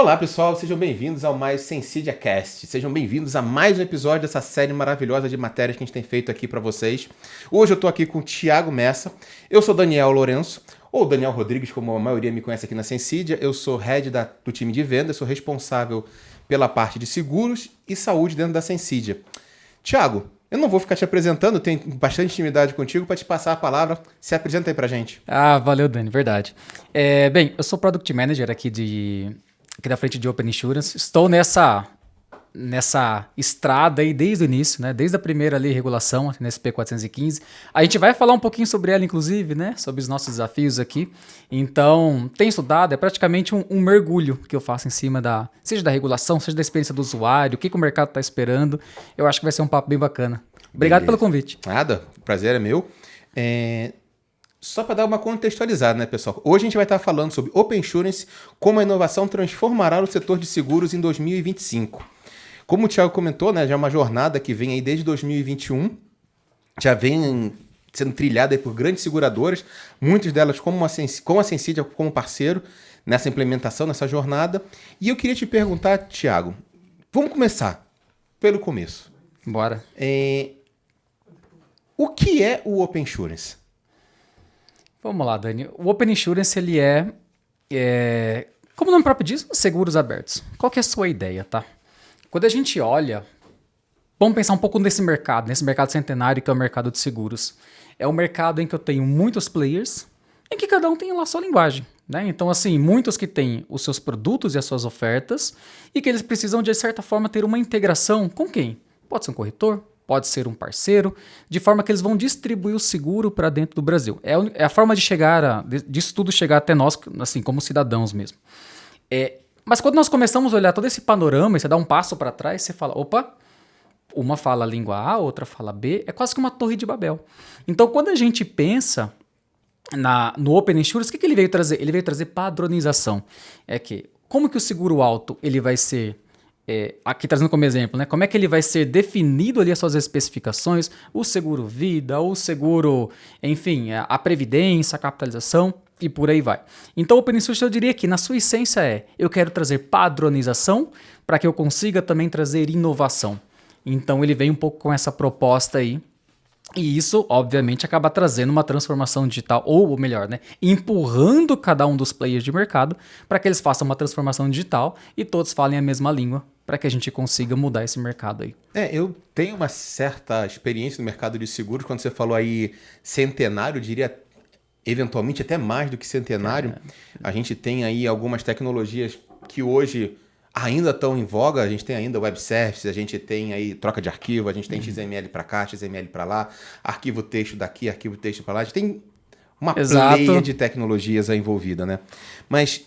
Olá pessoal, sejam bem-vindos ao mais Sensidia Cast. Sejam bem-vindos a mais um episódio dessa série maravilhosa de matérias que a gente tem feito aqui para vocês. Hoje eu estou aqui com o Thiago Messa, eu sou Daniel Lourenço, ou Daniel Rodrigues, como a maioria me conhece aqui na Sensidia. Eu sou head do time de vendas, sou responsável pela parte de seguros e saúde dentro da Sensidia. Thiago, eu não vou ficar te apresentando, tenho bastante intimidade contigo para te passar a palavra. Se apresenta aí pra gente. Valeu, Dani, verdade. Bem, eu sou Product Manager aqui da frente de Open Insurance. Estou nessa estrada aí desde o início, né? Desde a primeira ali, regulação, na SP 415. A gente vai falar um pouquinho sobre ela, inclusive, né? Sobre os nossos desafios aqui. Então, tem estudado, é praticamente um mergulho que eu faço em cima seja da regulação, seja da experiência do usuário, o que o mercado está esperando. Eu acho que vai ser um papo bem bacana. Obrigado pelo convite. Nada, o prazer é meu. Só para dar uma contextualizada, né, pessoal? Hoje a gente vai estar falando sobre Open Insurance, como a inovação transformará o setor de seguros em 2025. Como o Thiago comentou, né, já é uma jornada que vem aí desde 2021, já vem sendo trilhada aí por grandes seguradoras, muitas delas com a Sensidia como parceiro nessa implementação, nessa jornada. E eu queria te perguntar, Thiago, vamos começar pelo começo. Bora. O que é o Open Insurance? Vamos lá, Dani. O Open Insurance, ele como o nome próprio diz, seguros abertos. Qual que é a sua ideia, tá? Quando a gente olha, vamos pensar um pouco nesse mercado centenário que é o mercado de seguros. É um mercado em que eu tenho muitos players, em que cada um tem lá a sua linguagem, né? Então, assim, muitos que têm os seus produtos e as suas ofertas e que eles precisam, de certa forma, ter uma integração com quem? Pode ser um corretor, pode ser um parceiro, de forma que eles vão distribuir o seguro para dentro do Brasil. É a forma disso tudo chegar até nós, assim, como cidadãos mesmo. Mas quando nós começamos a olhar todo esse panorama, e você dá um passo para trás, você fala, opa, uma fala a língua A, outra fala B, é quase que uma torre de Babel. Então, quando a gente pensa no Open Insurance, o que ele veio trazer? Ele veio trazer padronização. Como que o seguro alto ele vai ser... aqui trazendo como exemplo, né? Como é que ele vai ser definido ali as suas especificações, o seguro vida, o seguro, enfim, a previdência, a capitalização e por aí vai. Então, o Open Insurance eu diria que na sua essência eu quero trazer padronização para que eu consiga também trazer inovação. Então, ele vem um pouco com essa proposta aí. E isso, obviamente, acaba trazendo uma transformação digital, ou melhor, né, empurrando cada um dos players de mercado para que eles façam uma transformação digital e todos falem a mesma língua para que a gente consiga mudar esse mercado aí. Eu tenho uma certa experiência no mercado de seguros. Quando você falou aí centenário, eu diria eventualmente até mais do que centenário. A gente tem aí algumas tecnologias que hoje ainda estão em voga. A gente tem ainda web services, a gente tem aí troca de arquivo, a gente tem XML para cá, XML para lá, arquivo texto daqui, arquivo texto para lá. A gente tem uma pleia de tecnologias envolvida, né? Mas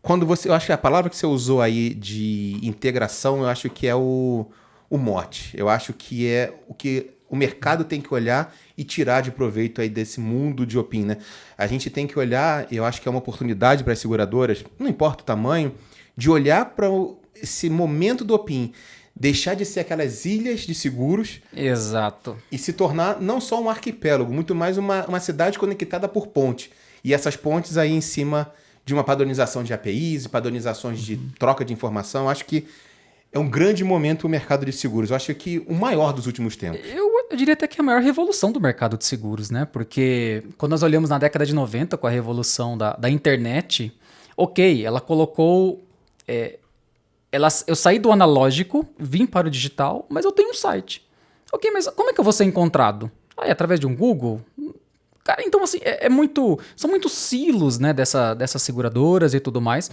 quando eu acho que a palavra que você usou aí de integração, eu acho que é o mote. Eu acho que é o que o mercado tem que olhar e tirar de proveito aí desse mundo de OPIM, né? A gente tem que olhar, eu acho que é uma oportunidade para as seguradoras, não importa o tamanho, de olhar para esse momento do OPIM, deixar de ser aquelas ilhas de seguros. Exato. E se tornar não só um arquipélago, muito mais uma cidade conectada por ponte. E essas pontes aí em cima de uma padronização de APIs, padronizações de troca de informação. Eu acho que é um grande momento o mercado de seguros. Eu acho que o maior dos últimos tempos. Eu diria até que é a maior revolução do mercado de seguros, né? Porque quando nós olhamos na década de 90 com a revolução da internet, ela colocou... eu saí do analógico, vim para o digital, mas eu tenho um site. Mas como é que eu vou ser encontrado? Através de um Google? Cara, então assim, são muitos silos, né, dessas seguradoras e tudo mais.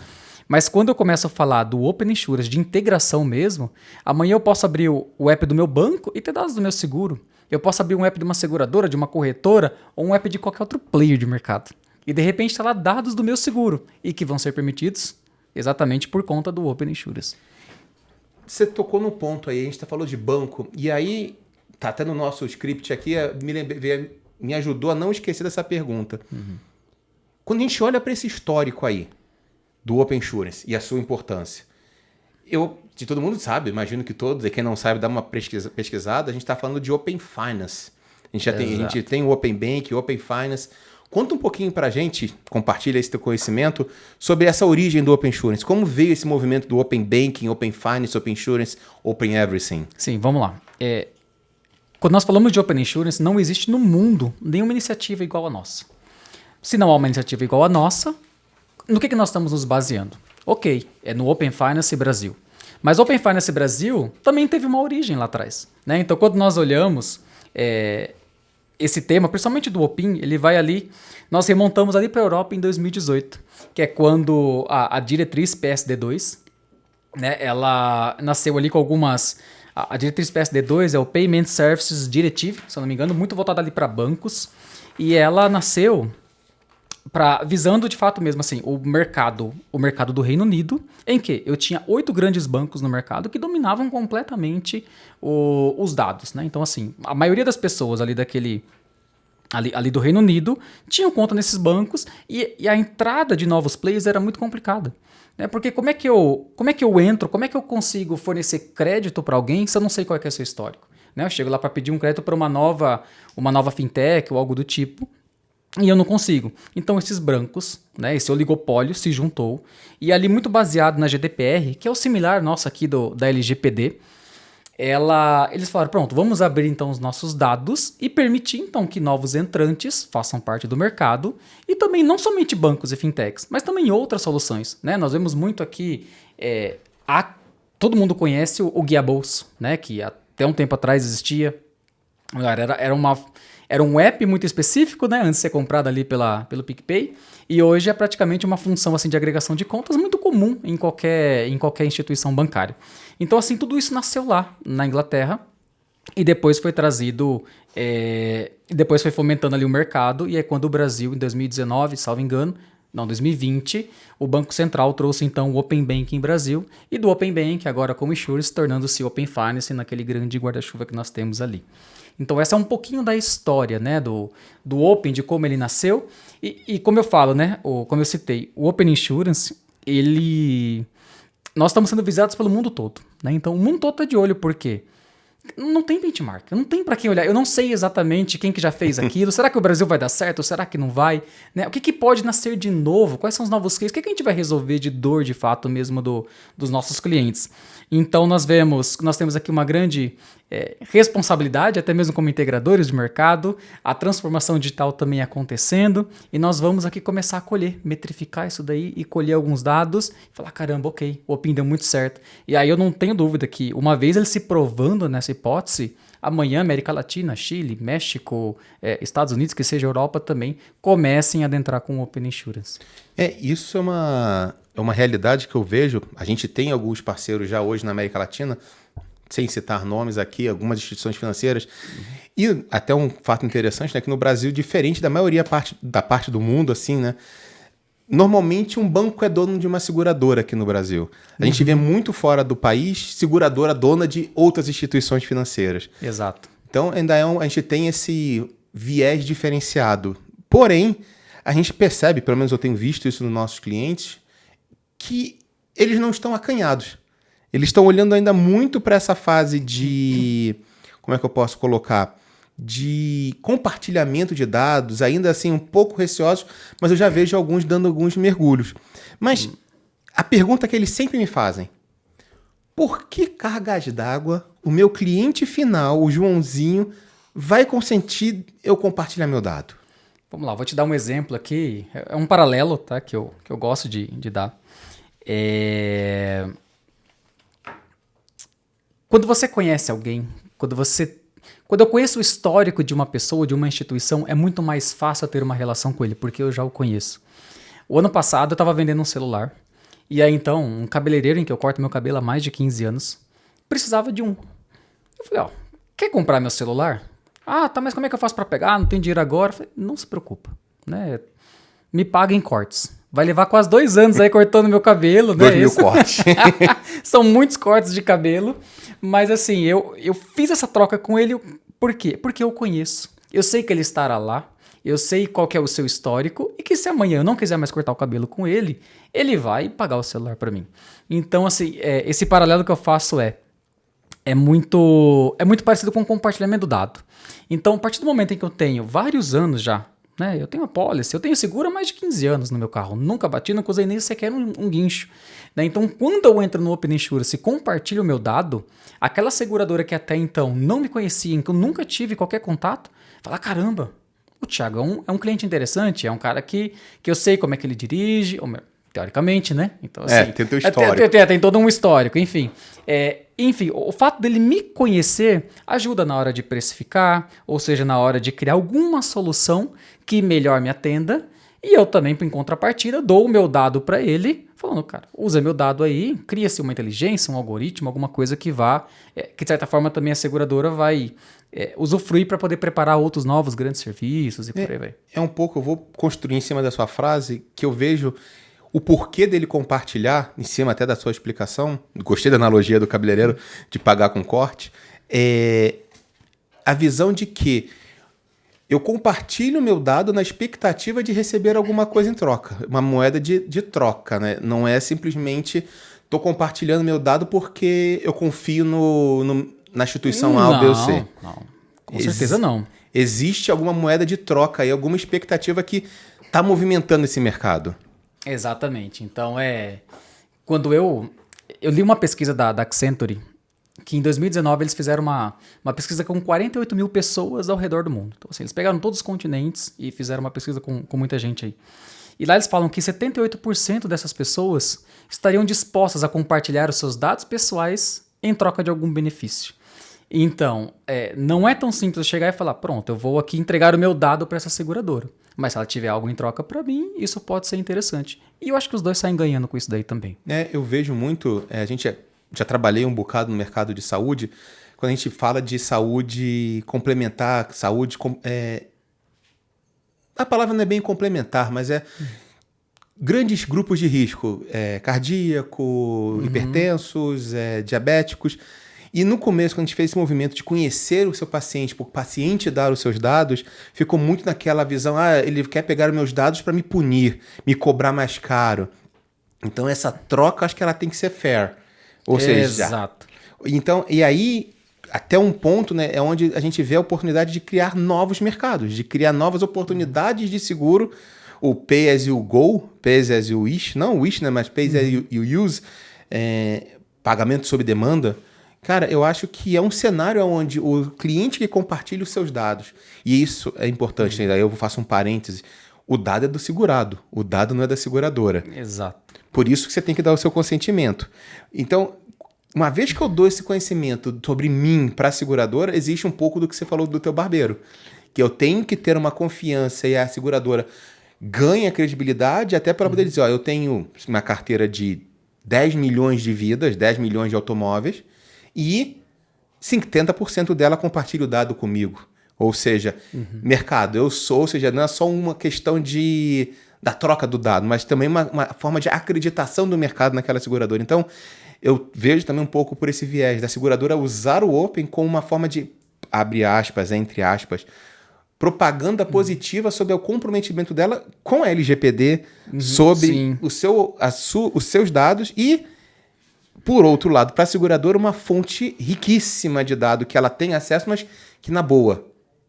Mas quando eu começo a falar do Open Insurance, de integração mesmo, amanhã eu posso abrir o app do meu banco e ter dados do meu seguro. Eu posso abrir um app de uma seguradora, de uma corretora, ou um app de qualquer outro player de mercado. E de repente está lá dados do meu seguro e que vão ser permitidos exatamente por conta do Open Insurance. Você tocou no ponto aí, a gente falou de banco, e aí, tá até no nosso script aqui, me ajudou a não esquecer dessa pergunta. Quando a gente olha para esse histórico aí, do Open Insurance e a sua importância, se todo mundo sabe, imagino que todos, e quem não sabe, dá uma pesquisada, a gente está falando de Open Finance. A gente tem o Open Bank, o Open Finance. Conta um pouquinho para a gente, compartilha esse teu conhecimento sobre essa origem do Open Insurance. Como veio esse movimento do Open Banking, Open Finance, Open Insurance, Open Everything? Sim, vamos lá. Quando nós falamos de Open Insurance, não existe no mundo nenhuma iniciativa igual a nossa. Se não há uma iniciativa igual a nossa, no que nós estamos nos baseando? Ok, é no Open Finance Brasil. Mas Open Finance Brasil também teve uma origem lá atrás, né? Então, quando nós olhamos esse tema, principalmente do Open, ele vai ali, nós remontamos ali para a Europa em 2018, que é quando a diretriz PSD2, né, ela nasceu ali com algumas... A diretriz PSD2 é o Payment Services Directive, se eu não me engano, muito voltada ali para bancos, e ela nasceu visando de fato mesmo assim, o mercado do Reino Unido, em que eu tinha 8 grandes bancos no mercado que dominavam completamente os dados, né? Então assim, a maioria das pessoas ali ali do Reino Unido tinham conta nesses bancos e a entrada de novos players era muito complicada, né? Porque como é que eu entro, como é que eu consigo fornecer crédito para alguém se eu não sei qual é que é o seu histórico, né? Eu chego lá para pedir um crédito para uma nova fintech ou algo do tipo, e eu não consigo. Então esses brancos, né, esse oligopólio se juntou, e ali muito baseado na GDPR, que é o similar nosso aqui da LGPD, eles falaram, pronto, vamos abrir então os nossos dados e permitir então que novos entrantes façam parte do mercado, e também não somente bancos e fintechs, mas também outras soluções, né? Nós vemos muito aqui, todo mundo conhece o Guia Bolso, né, que até um tempo atrás existia. Era um app muito específico, né, antes de ser comprado ali pelo PicPay, e hoje é praticamente uma função assim, de agregação de contas muito comum em qualquer instituição bancária. Então, assim, tudo isso nasceu lá, na Inglaterra, e depois foi trazido, depois foi fomentando ali o mercado, e é quando o Brasil, em 2019, salvo engano, não, 2020, o Banco Central trouxe então o Open Banking Brasil, e do Open Banking, agora como Insurance, tornando-se Open Finance naquele grande guarda-chuva que nós temos ali. Então essa é um pouquinho da história, né, do Open, de como ele nasceu. E como eu falo, né, como eu citei, o Open Insurance, nós estamos sendo visados pelo mundo todo, né? Então o mundo todo está de olho, por quê? Não tem benchmark, não tem para quem olhar. Eu não sei exatamente quem que já fez aquilo. Será que o Brasil vai dar certo? Será que não vai? Né? O que pode nascer de novo? Quais são os novos cases? O que a gente vai resolver de dor, de fato, mesmo dos nossos clientes? Então, nós temos aqui uma grande responsabilidade, até mesmo como integradores de mercado, a transformação digital também acontecendo, e nós vamos aqui começar a colher, metrificar isso daí e colher alguns dados, e falar, caramba, ok, o Open deu muito certo. E aí eu não tenho dúvida que, uma vez ele se provando nessa hipótese, amanhã América Latina, Chile, México, Estados Unidos, que seja Europa também, comecem a adentrar com o Open Insurance. Isso é uma realidade que eu vejo. A gente tem alguns parceiros já hoje na América Latina, sem citar nomes aqui, algumas instituições financeiras. E até um fato interessante, né, que no Brasil, diferente da maioria da parte do mundo, assim, né, normalmente um banco é dono de uma seguradora aqui no Brasil. A gente vê muito fora do país seguradora dona de outras instituições financeiras. Exato. Então a gente tem esse viés diferenciado. Porém, a gente percebe, pelo menos eu tenho visto isso nos nossos clientes, que eles não estão acanhados. Eles estão olhando ainda muito para essa fase de... Como é que eu posso colocar? De compartilhamento de dados, ainda assim um pouco receosos, mas eu já vejo alguns dando alguns mergulhos. Mas a pergunta que eles sempre me fazem: por que cargas d'água o meu cliente final, o Joãozinho, vai consentir eu compartilhar meu dado? Vamos lá, vou te dar um exemplo aqui. É um paralelo, tá, que eu gosto de dar. Quando você conhece alguém, quando eu conheço o histórico de uma pessoa, de uma instituição, é muito mais fácil ter uma relação com ele, porque eu já o conheço. O ano passado eu estava vendendo um celular, e aí então um cabeleireiro em que eu corto meu cabelo há mais de 15 anos, precisava de um. Eu falei, quer comprar meu celular? Ah, tá, mas como é que eu faço para pegar? Não tem dinheiro agora? Eu falei, não se preocupa, né? Me paga em cortes. Vai levar quase 2 anos aí cortando meu cabelo, né? 2.000 cortes. São muitos cortes de cabelo. Mas assim, eu fiz essa troca com ele. Por quê? Porque eu conheço. Eu sei que ele estará lá. Eu sei qual que é o seu histórico. E que se amanhã eu não quiser mais cortar o cabelo com ele, ele vai pagar o celular para mim. Então, assim, esse paralelo que eu faço é muito parecido com o compartilhamento do dado. Então, a partir do momento em que eu tenho vários anos já né? Eu tenho uma pólice, eu tenho seguro há mais de 15 anos no meu carro. Nunca bati, nunca usei nem sequer um guincho. Né? Então, quando eu entro no Open Insurance e compartilho o meu dado, aquela seguradora que até então não me conhecia, em que eu nunca tive qualquer contato, fala, caramba, o Thiago é um cliente interessante, é um cara que eu sei como é que ele dirige, teoricamente, né? Então, assim, tem teu histórico. Tem todo um histórico, enfim. Enfim, o fato dele me conhecer ajuda na hora de precificar, ou seja, na hora de criar alguma solução que melhor me atenda, e eu também, em contrapartida, dou o meu dado para ele, falando, cara, usa meu dado aí, cria-se uma inteligência, um algoritmo, alguma coisa que que de certa forma também a seguradora vai usufruir para poder preparar outros novos grandes serviços e por aí vai. Um pouco, eu vou construir em cima da sua frase, que eu vejo o porquê dele compartilhar, em cima até da sua explicação, gostei da analogia do cabeleireiro de pagar com corte, a visão de que eu compartilho o meu dado na expectativa de receber alguma coisa em troca, uma moeda de troca, né? Não é simplesmente estou compartilhando meu dado porque eu confio na instituição A ou B ou C. Não, com certeza não. Existe alguma moeda de troca aí, alguma expectativa que está movimentando esse mercado. Exatamente. Então, quando eu li uma pesquisa da Accenture, que em 2019 eles fizeram uma pesquisa com 48 mil pessoas ao redor do mundo. Então, assim, eles pegaram todos os continentes e fizeram uma pesquisa com muita gente aí. E lá eles falam que 78% dessas pessoas estariam dispostas a compartilhar os seus dados pessoais em troca de algum benefício. Então, não é tão simples chegar e falar, pronto, eu vou aqui entregar o meu dado para essa seguradora. Mas se ela tiver algo em troca para mim, isso pode ser interessante. E eu acho que os dois saem ganhando com isso daí também. Eu vejo muito, a gente já trabalhei um bocado no mercado de saúde, quando a gente fala de saúde complementar, a palavra não é bem complementar, mas grandes grupos de risco, cardíaco, hipertensos, diabéticos. E no começo, quando a gente fez esse movimento de conhecer o seu paciente, para o paciente dar os seus dados, ficou muito naquela visão, ele quer pegar os meus dados para me punir, me cobrar mais caro. Então essa troca, acho que ela tem que ser fair. Ou seja, exato. Então, e aí, até um ponto, né, é onde a gente vê a oportunidade de criar novos mercados, de criar novas oportunidades de seguro, o Pay as you go, Pay as you wish, não wish, né, mas Pay as you use, pagamento sob demanda. Cara, eu acho que é um cenário onde o cliente que compartilha os seus dados, e isso é importante, né? Aí eu faço um parêntese, o dado é do segurado, o dado não é da seguradora. Exato. Por isso que você tem que dar o seu consentimento. Então, uma vez que eu dou esse conhecimento sobre mim para a seguradora, existe um pouco do que você falou do teu barbeiro, que eu tenho que ter uma confiança e a seguradora ganha credibilidade até para poder dizer, eu tenho uma carteira de 10 milhões de vidas, 10 milhões de automóveis, e 70% dela compartilha o dado comigo. Ou seja, mercado, ou seja, não é só uma questão da troca do dado, mas também uma forma de acreditação do mercado naquela seguradora. Então, eu vejo também um pouco por esse viés da seguradora usar o Open como uma forma de, abre aspas, entre aspas, propaganda positiva sobre o comprometimento dela com a LGPD, sobre os seus dados e, por outro lado, para a seguradora, uma fonte riquíssima de dados que ela tem acesso, mas que, na boa,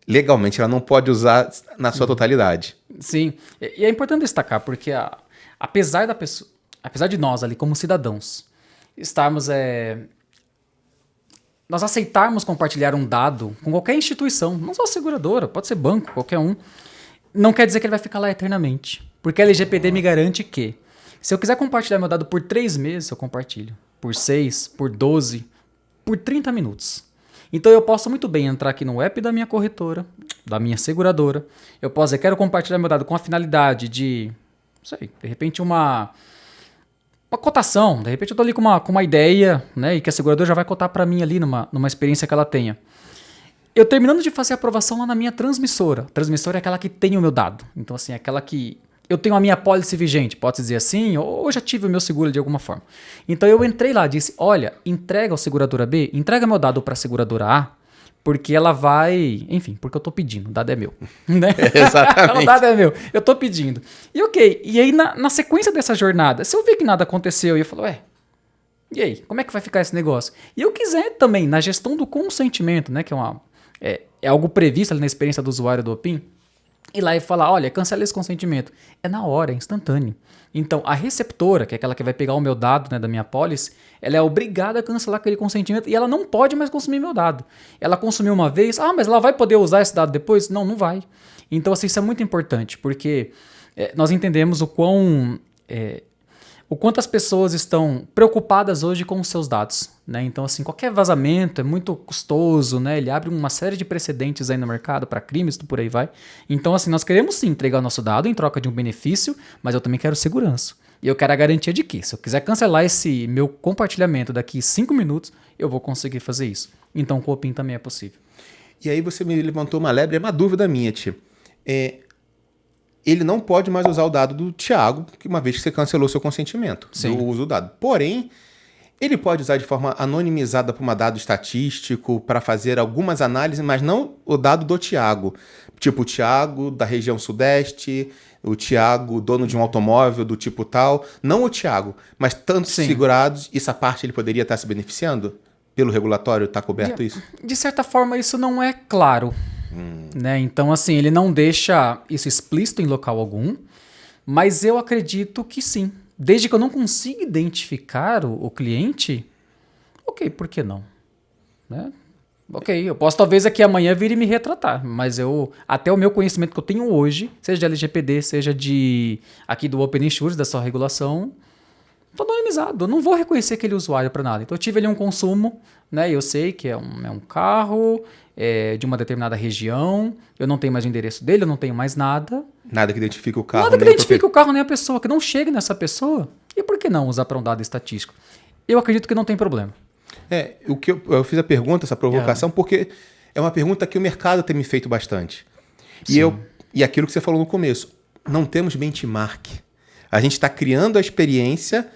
legalmente, ela não pode usar na sua totalidade. Sim, e é importante destacar, porque apesar de nós ali como cidadãos estarmos nós aceitarmos compartilhar um dado com qualquer instituição, não só a seguradora, pode ser banco, qualquer um, não quer dizer que ele vai ficar lá eternamente. Porque a LGPD me garante que, se eu quiser compartilhar meu dado por 3 meses, eu compartilho. Por 6, por 12, por 30 minutos. Então eu posso muito bem entrar aqui no app da minha corretora, da minha seguradora. Eu posso dizer, quero compartilhar meu dado com a finalidade de, não sei, de repente uma cotação. De repente eu estou ali com uma ideia, né, e que a seguradora já vai cotar para mim ali numa experiência que ela tenha. Eu terminando de fazer a aprovação lá na minha transmissora. A transmissora é aquela que tem o meu dado. Então assim, é aquela que eu tenho a minha pólice vigente, pode dizer assim, ou já tive o meu seguro de alguma forma. Então eu entrei lá, disse, olha, entrega ao seguradora B, entrega meu dado para a seguradora A, porque ela vai, enfim, porque eu tô pedindo, o dado é meu. Né? Exatamente. O dado é meu, eu tô pedindo. E ok, e aí na sequência dessa jornada, se eu ver que nada aconteceu e eu falo, e aí, como é que vai ficar esse negócio? E eu quiser também, na gestão do consentimento, né, que é algo previsto ali na experiência do usuário do OPIN, ir lá e falar, olha, cancela esse consentimento. É na hora, é instantâneo. Então, a receptora, que é aquela que vai pegar o meu dado, né, da minha pólice, ela é obrigada a cancelar aquele consentimento e ela não pode mais consumir meu dado. Ela consumiu uma vez, mas ela vai poder usar esse dado depois? Não, não vai. Então, assim, isso é muito importante, porque nós entendemos o quanto as pessoas estão preocupadas hoje com os seus dados, né? Então, assim, qualquer vazamento é muito custoso, né? Ele abre uma série de precedentes aí no mercado para crimes e por aí vai. Então, assim, nós queremos sim entregar o nosso dado em troca de um benefício, mas eu também quero segurança. E eu quero a garantia de que, se eu quiser cancelar esse meu compartilhamento daqui 5 minutos, eu vou conseguir fazer isso. Então, com o PIN também é possível. E aí você me levantou uma lebre, é uma dúvida minha, Tia. Ele não pode mais usar o dado do Thiago, uma vez que você cancelou seu consentimento do uso do dado. Porém, ele pode usar de forma anonimizada para um dado estatístico, para fazer algumas análises, mas não o dado do Thiago. Tipo o Thiago da região sudeste, o Thiago dono de um automóvel do tipo tal. Não o Thiago, mas tantos segurados. Essa parte ele poderia estar se beneficiando? Pelo regulatório está coberto isso? De certa forma, isso não é claro. Né? Então, assim, ele não deixa isso explícito em local algum, mas eu acredito que sim. Desde que eu não consiga identificar o cliente, ok, por que não? Né? Ok, eu posso talvez aqui amanhã vir e me retratar, mas até o meu conhecimento que eu tenho hoje, seja de LGPD, seja aqui do Open Insurance, da sua regulação, estou anonimizado, eu não vou reconhecer aquele usuário para nada. Então eu tive ali um consumo, né? Eu sei que é um carro de uma determinada região, eu não tenho mais o endereço dele, eu não tenho mais nada. Nada que identifique o carro. Nada que identifique o carro nem a pessoa, que não chegue nessa pessoa. E por que não usar para um dado estatístico? Eu acredito que não tem problema. O que eu fiz a pergunta, essa provocação, porque é uma pergunta que o mercado tem me feito bastante. E aquilo que você falou no começo, não temos benchmark. A gente está criando a experiência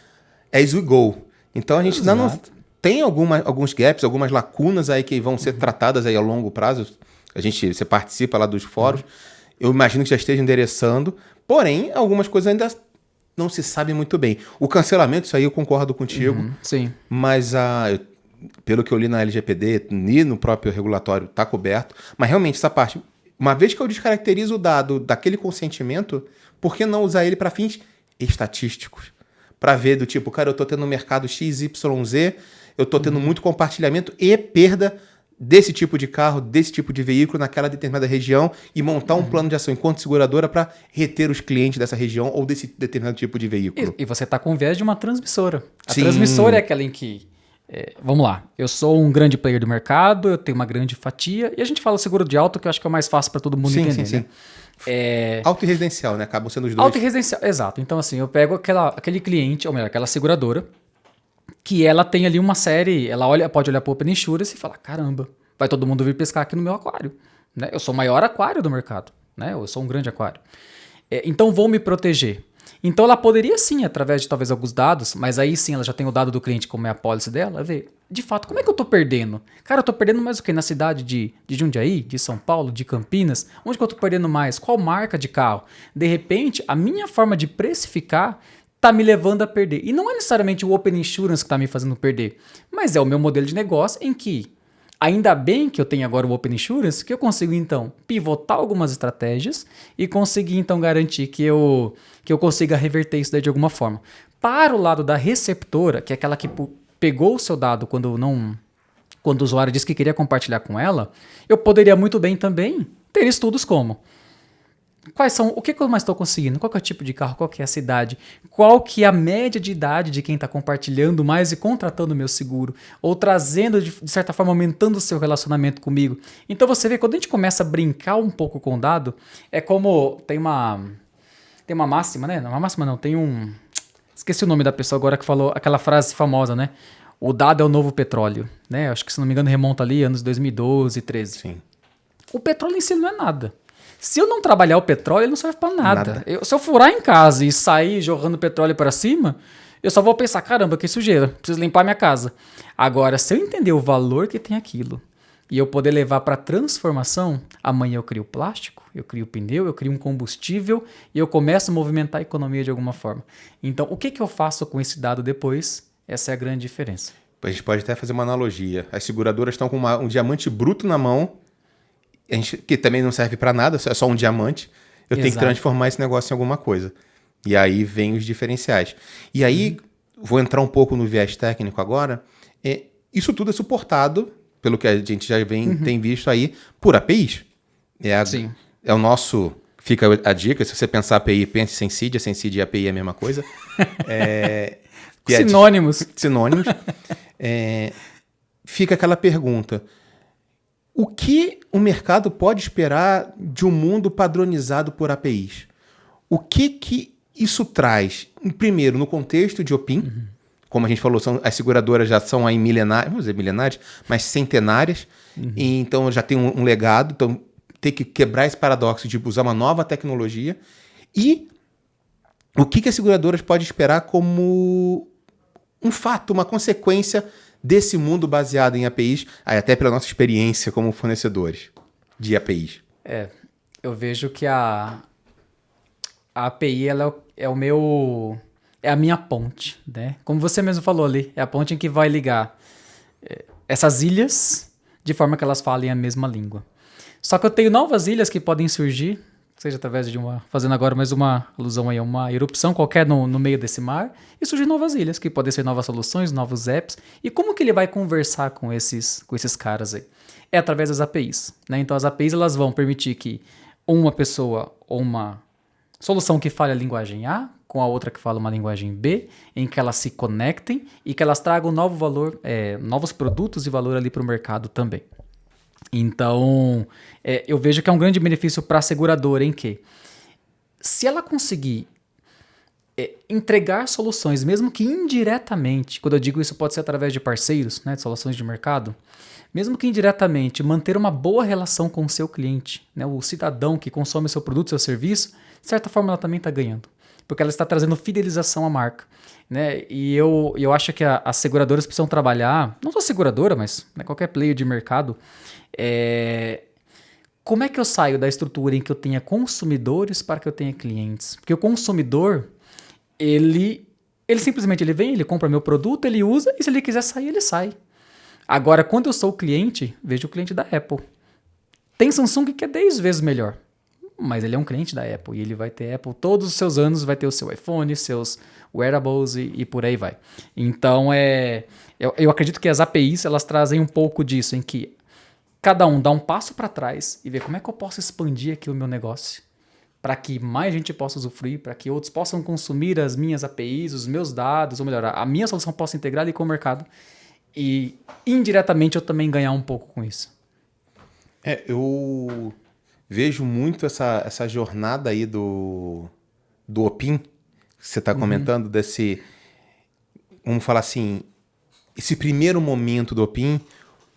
as we go. Então a gente ainda não tem alguns gaps, algumas lacunas aí que vão ser tratadas aí a longo prazo. Você participa lá dos fóruns. Eu imagino que já esteja endereçando. Porém, algumas coisas ainda não se sabem muito bem. O cancelamento, isso aí eu concordo contigo. Sim. Mas pelo que eu li na LGPD, e no próprio regulatório, está coberto. Mas realmente essa parte, uma vez que eu descaracterizo o dado daquele consentimento, por que não usar ele para fins estatísticos? Para ver do tipo, cara, eu estou tendo no mercado XYZ, eu estou tendo muito compartilhamento e perda desse tipo de carro, desse tipo de veículo naquela determinada região e montar um plano de ação enquanto seguradora para reter os clientes dessa região ou desse determinado tipo de veículo. E você está com viés de uma transmissora. A transmissora é aquela em que, vamos lá, eu sou um grande player do mercado, eu tenho uma grande fatia, e a gente fala seguro de auto, que eu acho que é o mais fácil para todo mundo entender. Sim. Né? Auto e residencial, né? Acabam sendo os dois. Auto e residencial, exato. Então, assim, eu pego aquele cliente, ou melhor, aquela seguradora, que ela tem ali uma série, ela pode olhar para o Open Insurance e falar, caramba, vai todo mundo vir pescar aqui no meu aquário. Né? Eu sou o maior aquário do mercado. Né? Eu sou um grande aquário. Então, vou me proteger. Então, ela poderia sim, através de talvez alguns dados, mas aí sim ela já tem o dado do cliente como é a pólice dela, ver, de fato, como é que eu tô perdendo? Cara, eu tô perdendo mais o quê? Na cidade de Jundiaí, de São Paulo, de Campinas? Onde que eu tô perdendo mais? Qual marca de carro? De repente, a minha forma de precificar tá me levando a perder. E não é necessariamente o Open Insurance que tá me fazendo perder, mas é o meu modelo de negócio em que, ainda bem que eu tenho agora o Open Insurance, que eu consigo, então, pivotar algumas estratégias e conseguir, então, garantir que eu consiga reverter isso daí de alguma forma. Para o lado da receptora, que é aquela que pegou o seu dado quando o usuário disse que queria compartilhar com ela, eu poderia muito bem também ter estudos como o que eu mais estou conseguindo? Qual que é o tipo de carro? Qual que é a cidade? Qual que é a média de idade de quem está compartilhando mais e contratando o meu seguro? Ou trazendo, de certa forma, aumentando o seu relacionamento comigo? Então você vê, quando a gente começa a brincar um pouco com o dado, é como tem uma máxima, né? Não, uma máxima não, esqueci o nome da pessoa agora que falou aquela frase famosa, né? O dado é o novo petróleo, né? Acho que, se não me engano, remonta ali anos 2012, 13. Sim. O petróleo em si não é nada. Se eu não trabalhar o petróleo, ele não serve para nada. Se eu furar em casa e sair jogando petróleo para cima, eu só vou pensar, caramba, que sujeira, preciso limpar minha casa. Agora, se eu entender o valor que tem aquilo e eu poder levar para transformação, amanhã eu crio plástico, eu crio pneu, eu crio um combustível e eu começo a movimentar a economia de alguma forma. Então, o que eu faço com esse dado depois? Essa é a grande diferença. A gente pode até fazer uma analogia. As seguradoras estão com um diamante bruto na mão. que também não serve para nada, é só um diamante. Eu tenho que transformar esse negócio em alguma coisa. E aí vem os diferenciais. E aí, vou entrar um pouco no viés técnico agora. Isso tudo é suportado, pelo que a gente já tem visto aí, por APIs. Sim. É o nosso... Fica a dica, se você pensar API, pense Senseed e API é a mesma coisa. Sinônimos. Sinônimos. Fica aquela pergunta. O que o mercado pode esperar de um mundo padronizado por APIs? O que isso traz? Primeiro, no contexto de OPIM, como a gente falou, as seguradoras já são aí milenárias, vamos dizer milenárias, mas centenárias, e então já tem um legado, então ter que quebrar esse paradoxo de usar uma nova tecnologia. E o que as seguradoras podem esperar como um fato, uma consequência desse mundo baseado em APIs, até pela nossa experiência como fornecedores de APIs. Eu vejo que a API ela é a minha ponte, né? Como você mesmo falou ali, é a ponte em que vai ligar essas ilhas de forma que elas falem a mesma língua. Só que eu tenho novas ilhas que podem surgir, seja através de fazendo agora mais uma alusão aí a uma erupção qualquer no meio desse mar, e surgem novas ilhas, que podem ser novas soluções, novos apps. E como que ele vai conversar com esses caras aí? É através das APIs, né? Então as APIs elas vão permitir que uma pessoa ou uma solução que fale a linguagem A com a outra que fala uma linguagem B, em que elas se conectem e que elas tragam novo valor, novos produtos e valor ali para o mercado também. Então, eu vejo que é um grande benefício para a seguradora em que, se ela conseguir entregar soluções, mesmo que indiretamente, quando eu digo isso pode ser através de parceiros, né, de soluções de mercado, mesmo que indiretamente manter uma boa relação com o seu cliente, né, o cidadão que consome seu produto, seu serviço, de certa forma ela também está ganhando, porque ela está trazendo fidelização à marca. Né? E eu acho que as seguradoras precisam trabalhar, não só a seguradora, mas qualquer player de mercado, como é que eu saio da estrutura em que eu tenha consumidores para que eu tenha clientes? Porque o consumidor, ele simplesmente vem, ele compra meu produto, ele usa, e se ele quiser sair, ele sai. Agora, quando eu sou o cliente, veja o cliente da Apple. Tem Samsung que é 10 vezes melhor, mas ele é um cliente da Apple, e ele vai ter Apple todos os seus anos, vai ter o seu iPhone, seus wearables e por aí vai. Então, eu acredito que as APIs, elas trazem um pouco disso, em que cada um dá um passo para trás e vê como é que eu posso expandir aqui o meu negócio para que mais gente possa usufruir, para que outros possam consumir as minhas APIs, os meus dados, ou melhor, a minha solução possa integrar ali com o mercado e indiretamente eu também ganhar um pouco com isso. Eu vejo muito essa jornada aí do OPIM, que você está comentando, desse, vamos falar assim, esse primeiro momento do OPIM,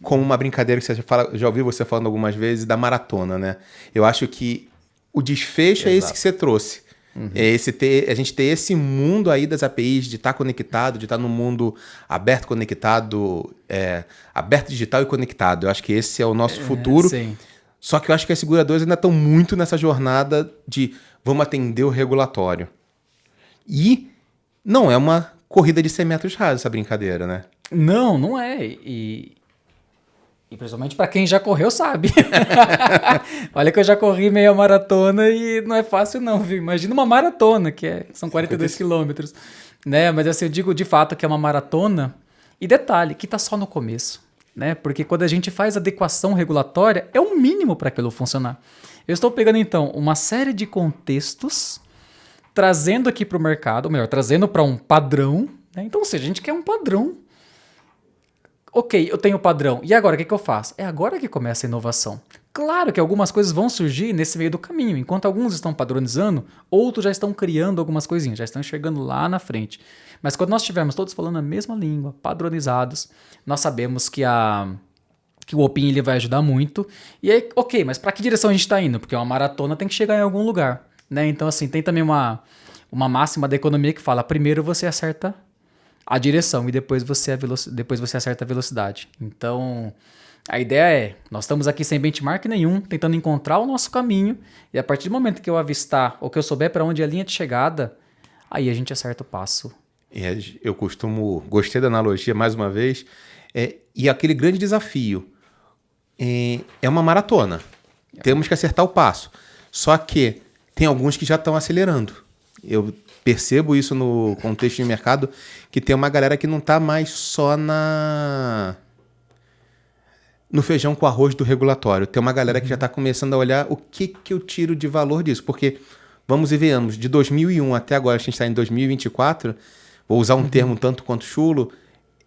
como uma brincadeira que você já ouviu você falando algumas vezes, da maratona, né? Eu acho que o desfecho é esse que você trouxe. A gente ter esse mundo aí das APIs, de estar conectado, de estar no mundo aberto, conectado, aberto, digital e conectado. Eu acho que esse é o nosso futuro. Sim. Só que eu acho que as seguradoras ainda estão muito nessa jornada de vamos atender o regulatório. E não é uma corrida de 100 metros rasos essa brincadeira, né? Não é. E principalmente para quem já correu sabe. Olha que eu já corri meia maratona e não é fácil não, viu? Imagina uma maratona, são 42 quilômetros. Né? Mas assim, eu digo de fato que é uma maratona. E detalhe, que está só no começo. Né? Porque quando a gente faz adequação regulatória, é o mínimo para aquilo funcionar. Eu estou pegando então uma série de contextos, trazendo aqui para o mercado, ou melhor, trazendo para um padrão. Né? Então, ou seja, a gente quer um padrão. Ok, eu tenho o padrão. E agora, o que eu faço? É agora que começa a inovação. Claro que algumas coisas vão surgir nesse meio do caminho. Enquanto alguns estão padronizando, outros já estão criando algumas coisinhas, já estão enxergando lá na frente. Mas quando nós estivermos todos falando a mesma língua, padronizados, nós sabemos que o OPIM ele vai ajudar muito. E aí, ok, mas para que direção a gente está indo? Porque uma maratona tem que chegar em algum lugar. Né? Então, assim, tem também uma máxima da economia que fala, primeiro você acerta a direção e depois você acerta a velocidade. Então, a ideia nós estamos aqui sem benchmark nenhum, tentando encontrar o nosso caminho, e a partir do momento que eu avistar ou que eu souber para onde é a linha de chegada, aí a gente acerta o passo. Eu gostei da analogia mais uma vez, e aquele grande desafio é uma maratona. Temos que acertar o passo. Só que tem alguns que já estão acelerando. Eu percebo isso no contexto de mercado, que tem uma galera que não está mais só no feijão com arroz do regulatório. Tem uma galera que já está começando a olhar o que eu tiro de valor disso. Porque, vamos e venhamos, de 2001 até agora, a gente está em 2024, vou usar um termo tanto quanto chulo,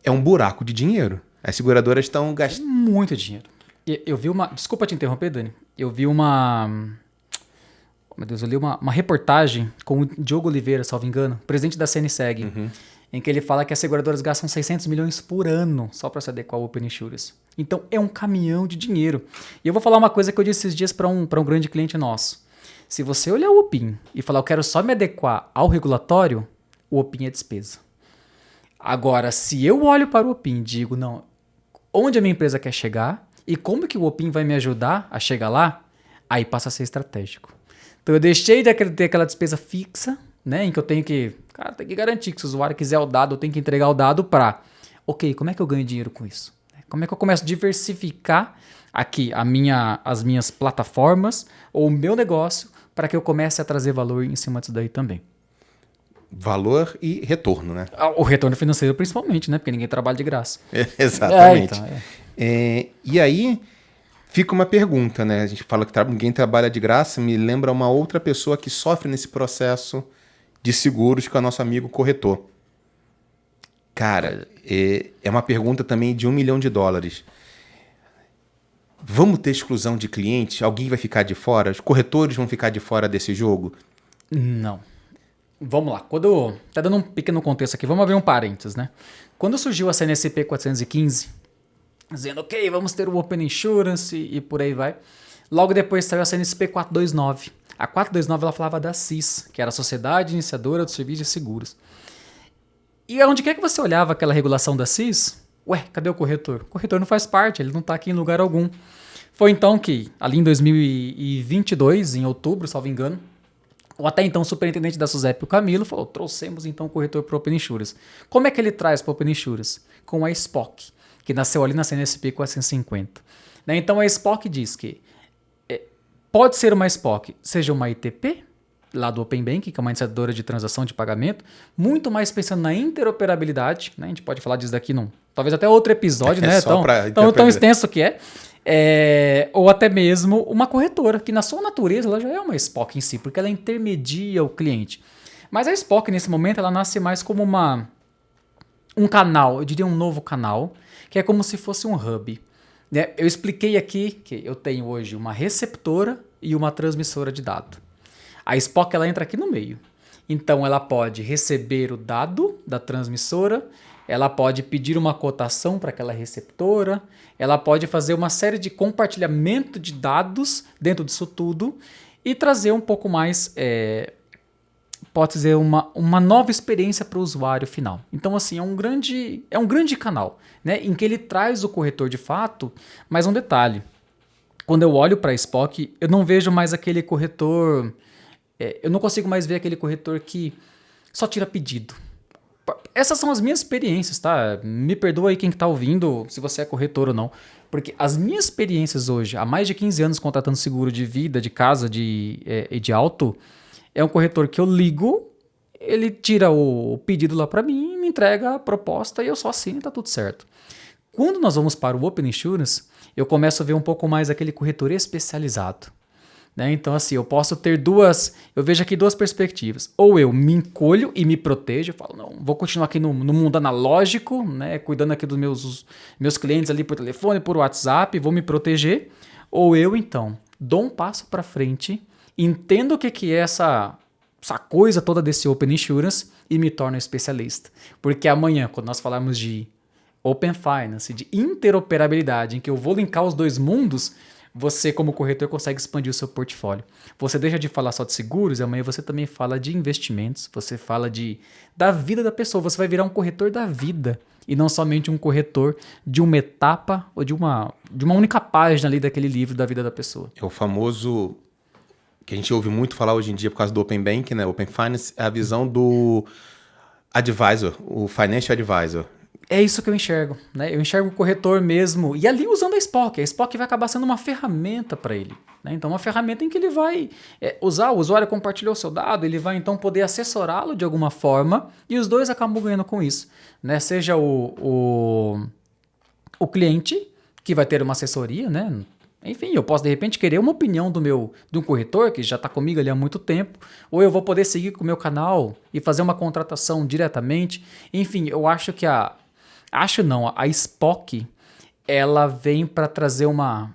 é um buraco de dinheiro. As seguradoras estão gastando... Muito dinheiro. Eu vi uma... Desculpa te interromper, Dani. Eu vi uma... Meu Deus, eu li uma reportagem com o Diogo Oliveira, salvo engano, presidente da CNSEG, em que ele fala que as seguradoras gastam 600 milhões por ano só para se adequar ao Open Insurance. Então, é um caminhão de dinheiro. E eu vou falar uma coisa que eu disse esses dias para um grande cliente nosso. Se você olhar o OPIN e falar, eu quero só me adequar ao regulatório, o OPIN é despesa. Agora, se eu olho para o OPIN e digo, não, onde a minha empresa quer chegar e como que o OPIN vai me ajudar a chegar lá, aí passa a ser estratégico. Então, eu deixei de ter aquela despesa fixa, né, em que eu tenho que, tem que garantir que se o usuário quiser o dado, eu tenho que entregar o dado para, ok, como é que eu ganho dinheiro com isso? Como é que eu começo a diversificar aqui as minhas plataformas ou o meu negócio para que eu comece a trazer valor em cima disso daí também? Valor e retorno, né? O retorno financeiro principalmente, né? Porque ninguém trabalha de graça. Exatamente. E aí fica uma pergunta, né? A gente fala que ninguém trabalha de graça, me lembra uma outra pessoa que sofre nesse processo de seguros, que é o nosso amigo corretor. Cara, é uma pergunta também de $1 milhão. Vamos ter exclusão de clientes? Alguém vai ficar de fora? Os corretores vão ficar de fora desse jogo? Não. Vamos lá. Tá dando um pequeno contexto aqui. Vamos abrir um parênteses, né? Quando surgiu a CNSP 415, dizendo, ok, vamos ter o Open Insurance e por aí vai. Logo depois saiu a CNSP 429. A 429 ela falava da CIS, que era a Sociedade Iniciadora do Serviço de Seguros. E onde quer que você olhava aquela regulação da CIS, cadê o corretor? O corretor não faz parte, ele não está aqui em lugar algum. Foi então que, ali em 2022, em outubro, salvo engano, o até então superintendente da SUSEP, o Camilo, falou, trouxemos então o corretor para o Open Insurance. Como é que ele traz para o Open Insurance? Com a SPOC, que nasceu ali na CNSP 450. Né? Então a SPOC diz que pode ser uma SPOC, seja uma ITP, lá do Open Banking, que é uma iniciadora de transação de pagamento, muito mais pensando na interoperabilidade, né? A gente pode falar disso daqui talvez até outro episódio, né? Tão extenso que ou até mesmo uma corretora, que na sua natureza ela já é uma SPOC em si, porque ela intermedia o cliente. Mas a SPOC, nesse momento, ela nasce mais como um canal, eu diria um novo canal, que é como se fosse um hub. Né? Eu expliquei aqui que eu tenho hoje uma receptora e uma transmissora de dado. A SPOC ela entra aqui no meio. Então, ela pode receber o dado da transmissora, ela pode pedir uma cotação para aquela receptora, ela pode fazer uma série de compartilhamento de dados dentro disso tudo e trazer um pouco mais, pode dizer, uma nova experiência para o usuário final. Então, assim, é um grande canal, né, em que ele traz o corretor de fato, mas um detalhe, quando eu olho para a SPOC, eu não vejo mais aquele corretor... eu não consigo mais ver aquele corretor que só tira pedido. Essas são as minhas experiências, tá? Me perdoa aí quem está ouvindo, se você é corretor ou não. Porque as minhas experiências hoje, há mais de 15 anos contratando seguro de vida, de casa e de auto, é um corretor que eu ligo, ele tira o pedido lá para mim, me entrega a proposta e eu só assino e tá tudo certo. Quando nós vamos para o Open Insurance, eu começo a ver um pouco mais aquele corretor especializado. Né? Então, assim, eu posso ter eu vejo aqui duas perspectivas. Ou eu me encolho e me protejo, eu falo, não, vou continuar aqui no mundo analógico, né? Cuidando aqui dos meus clientes ali por telefone, por WhatsApp, vou me proteger. Ou eu, então, dou um passo para frente, entendo o que é essa coisa toda desse Open Insurance e me torno especialista. Porque amanhã, quando nós falarmos de Open Finance, de interoperabilidade, em que eu vou linkar os dois mundos, você, como corretor, consegue expandir o seu portfólio. Você deixa de falar só de seguros e amanhã você também fala de investimentos, você fala da vida da pessoa, você vai virar um corretor da vida e não somente um corretor de uma etapa ou de uma única página ali daquele livro da vida da pessoa. É o famoso, que a gente ouve muito falar hoje em dia por causa do Open Banking, né? Open Finance, é a visão do advisor, o Financial Advisor. É isso que eu enxergo, né? Eu enxergo o corretor mesmo, e ali usando a Spock vai acabar sendo uma ferramenta para ele, né? Então, uma ferramenta em que ele vai usar, o usuário compartilhou o seu dado, ele vai então poder assessorá-lo de alguma forma, e os dois acabam ganhando com isso, né? Seja o cliente, que vai ter uma assessoria, né? Enfim, eu posso de repente querer uma opinião de um corretor que já está comigo ali há muito tempo, ou eu vou poder seguir com o meu canal e fazer uma contratação diretamente. Enfim, eu acho que a Spock, ela vem para trazer uma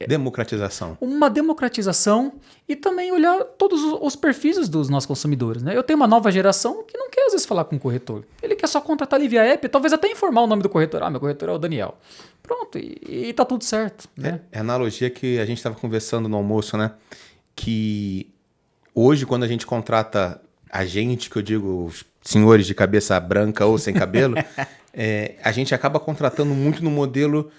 democratização e também olhar todos os perfis dos nossos consumidores, né? Eu tenho uma nova geração que não quer às vezes falar com o corretor. Ele quer só contratar ali via app, talvez até informar o nome do corretor. Ah, meu corretor é o Daniel. Pronto, e tá tudo certo, né? É a analogia que a gente estava conversando no almoço, né? Que hoje, quando a gente contrata a gente, que eu digo os senhores de cabeça branca ou sem cabelo, a gente acaba contratando muito no modelo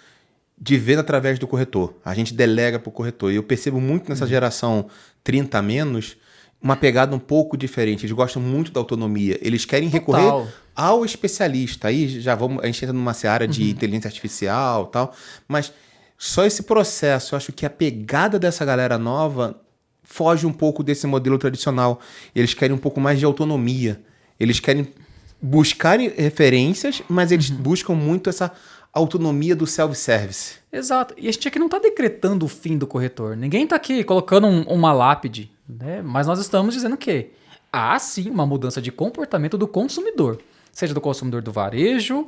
de venda através do corretor. A gente delega para o corretor. E eu percebo muito nessa geração 30 a menos uma pegada um pouco diferente. Eles gostam muito da autonomia. Eles querem recorrer ao especialista. Aí a gente entra numa seara de inteligência artificial e tal. Mas só esse processo, eu acho que a pegada dessa galera nova foge um pouco desse modelo tradicional. Eles querem um pouco mais de autonomia. Eles querem buscar referências, mas eles buscam muito essa autonomia do self-service. Exato. E a gente aqui não está decretando o fim do corretor. Ninguém está aqui colocando uma lápide, né? Mas nós estamos dizendo que há sim uma mudança de comportamento do consumidor, seja do consumidor do varejo,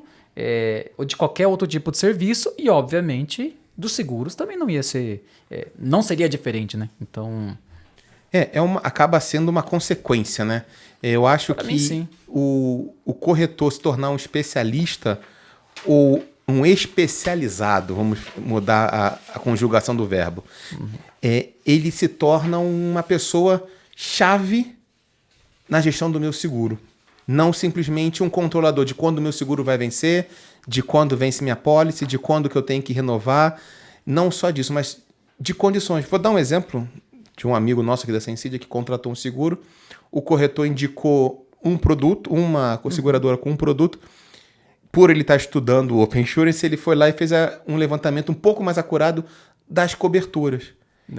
ou de qualquer outro tipo de serviço, e obviamente dos seguros também não ia ser, não seria diferente, né? Então acaba sendo uma consequência, né? Eu acho que o corretor se tornar um especialista ou um especializado, vamos mudar a conjugação do verbo, ele se torna uma pessoa chave na gestão do meu seguro. Não simplesmente um controlador de quando o meu seguro vai vencer, de quando vence minha pólice, de quando que eu tenho que renovar. Não só disso, mas de condições. Vou dar um exemplo de um amigo nosso aqui da Sensidia que contratou um seguro. O corretor indicou um produto, uma seguradora com um produto. Por ele estar estudando o Open Insurance, ele foi lá e fez um levantamento um pouco mais acurado das coberturas.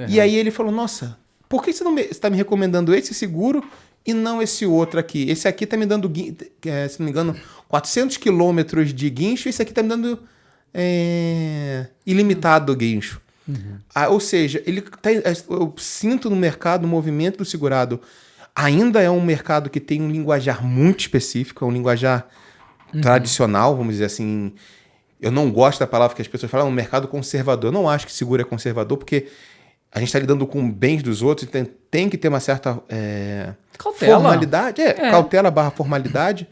E aí ele falou, nossa, por que você está me recomendando esse seguro e não esse outro aqui? Esse aqui está me dando, se não me engano, 400 quilômetros de guincho, e esse aqui está me dando ilimitado guincho. Ou seja, eu sinto no mercado o movimento do segurado. Ainda é um mercado que tem um linguajar muito específico, é um linguajar tradicional, vamos dizer assim. Eu não gosto da palavra que as pessoas falam, um mercado conservador. Eu não acho que seguro é conservador, porque a gente está lidando com bens dos outros, então tem que ter uma certa formalidade. Cautela / formalidade.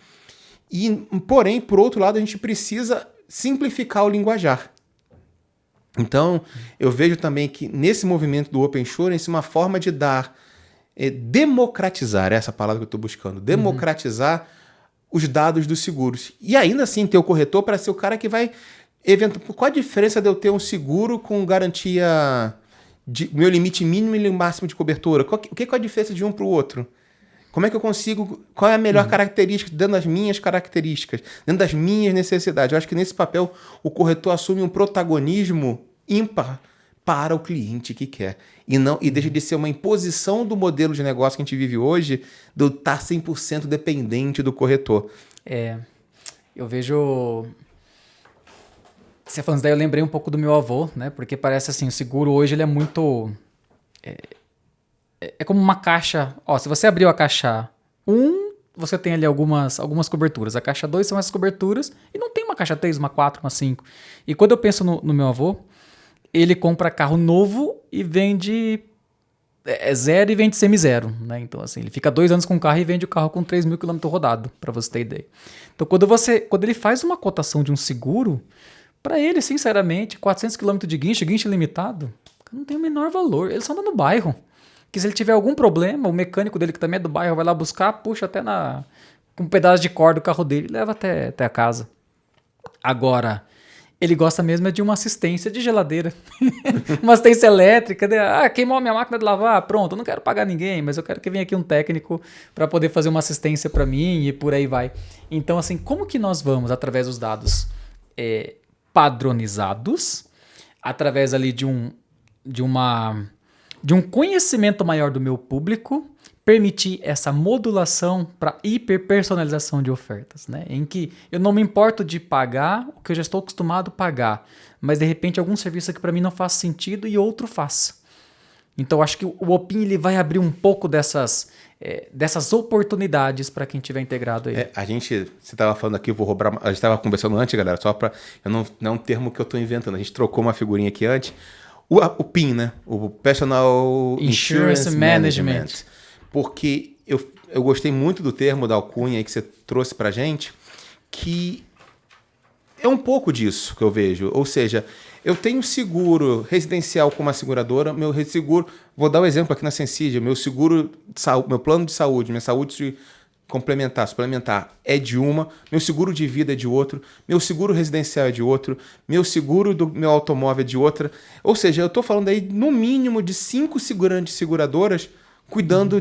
Porém, por outro lado, a gente precisa simplificar o linguajar. Então, eu vejo também que nesse movimento do Open Insurance, uma forma de democratizar, essa palavra que eu estou buscando, democratizar os dados dos seguros. E ainda assim ter o corretor para ser o cara que vai... Qual a diferença de eu ter um seguro com garantia de meu limite mínimo e máximo de cobertura? O que é a diferença de um para o outro? Como é que eu consigo... Qual é a melhor característica dentro das minhas características, dentro das minhas necessidades? Eu acho que nesse papel o corretor assume um protagonismo ímpar para o cliente que quer. E deixa de ser uma imposição do modelo de negócio que a gente vive hoje, do estar 100% dependente do corretor. Eu vejo... Você falando isso daí, eu lembrei um pouco do meu avô, né? Porque parece assim, o seguro hoje ele é muito... É como uma caixa... se você abriu a caixa 1, você tem ali algumas coberturas. A caixa 2 são essas coberturas e não tem uma caixa 3, uma 4, uma 5. E quando eu penso no meu avô, ele compra carro novo e vende zero e vende semi-zero, né? Então, assim, ele fica 2 anos com o carro e vende o carro com 3.000 km rodado, para você ter ideia. Então, quando ele faz uma cotação de um seguro, para ele, sinceramente, 400 km de guincho ilimitado, não tem o menor valor. Ele só anda no bairro. Que se ele tiver algum problema, o mecânico dele, que também é do bairro, vai lá buscar, puxa até com um pedaço de corda do carro dele e leva até a casa. Agora, Ele gosta mesmo de uma assistência de geladeira. Uma assistência elétrica. Queimou a minha máquina de lavar. Pronto, eu não quero pagar ninguém, mas eu quero que venha aqui um técnico para poder fazer uma assistência para mim e por aí vai. Então, assim, como que nós vamos, através dos dados padronizados, através ali de um conhecimento maior do meu público, permitir essa modulação para hiperpersonalização de ofertas, né? Em que eu não me importo de pagar o que eu já estou acostumado a pagar, mas de repente algum serviço que para mim não faz sentido e outro faz. Então acho que o Opin ele vai abrir um pouco dessas oportunidades para quem tiver integrado aí. Você estava falando aqui, eu vou roubar. A gente estava conversando antes, galera, só para não é um termo que eu estou inventando. A gente trocou uma figurinha aqui antes. O PIN, né? O Personal Insurance Management. Porque eu gostei muito do termo da alcunha aí que você trouxe pra gente, que é um pouco disso que eu vejo. Ou seja, eu tenho seguro residencial com uma seguradora, meu seguro, vou dar um exemplo aqui na Sensidia, meu seguro, meu plano de saúde, minha saúde suplementar é de uma, meu seguro de vida é de outro, meu seguro residencial é de outro, meu seguro do meu automóvel é de outra. Ou seja, eu estou falando aí no mínimo de 5 seguradoras cuidando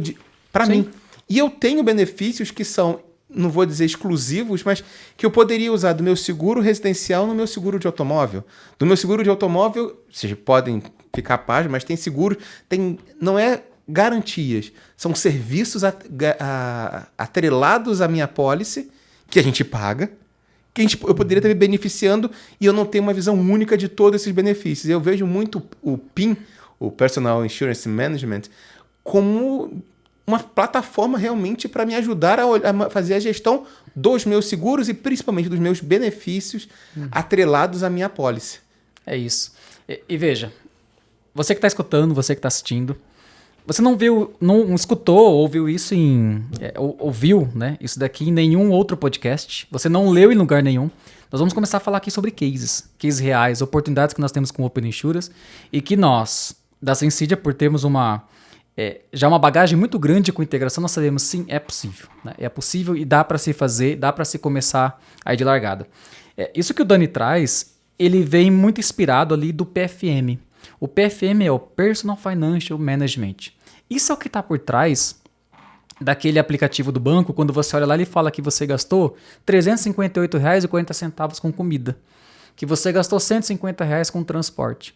para mim. E eu tenho benefícios que são, não vou dizer exclusivos, mas que eu poderia usar do meu seguro residencial no meu seguro de automóvel. Do meu seguro de automóvel, vocês podem ficar a paz, mas tem seguro, não é garantias, são serviços atrelados à minha pólice, que a gente paga, que eu poderia estar me beneficiando e eu não tenho uma visão única de todos esses benefícios. Eu vejo muito o PIN, o Personal Insurance Management, como uma plataforma realmente para me ajudar a fazer a gestão dos meus seguros e principalmente dos meus benefícios atrelados à minha apólice. É isso. E veja, você que está escutando, você que está assistindo, você não viu, não escutou, ouviu isso ouviu, né, isso daqui em nenhum outro podcast, você não leu em lugar nenhum. Nós vamos começar a falar aqui sobre cases reais, oportunidades que nós temos com o Open Insurance e que nós, da Sensidia, por termos já uma bagagem muito grande com integração, nós sabemos sim, é possível. Né? É possível e dá para se fazer, dá para se começar aí de largada. Isso que o Dani traz, ele vem muito inspirado ali do PFM. O PFM é o Personal Financial Management. Isso é o que está por trás daquele aplicativo do banco, quando você olha lá, ele fala que você gastou R$ 358,40 com comida. Que você gastou R$ 150 com transporte.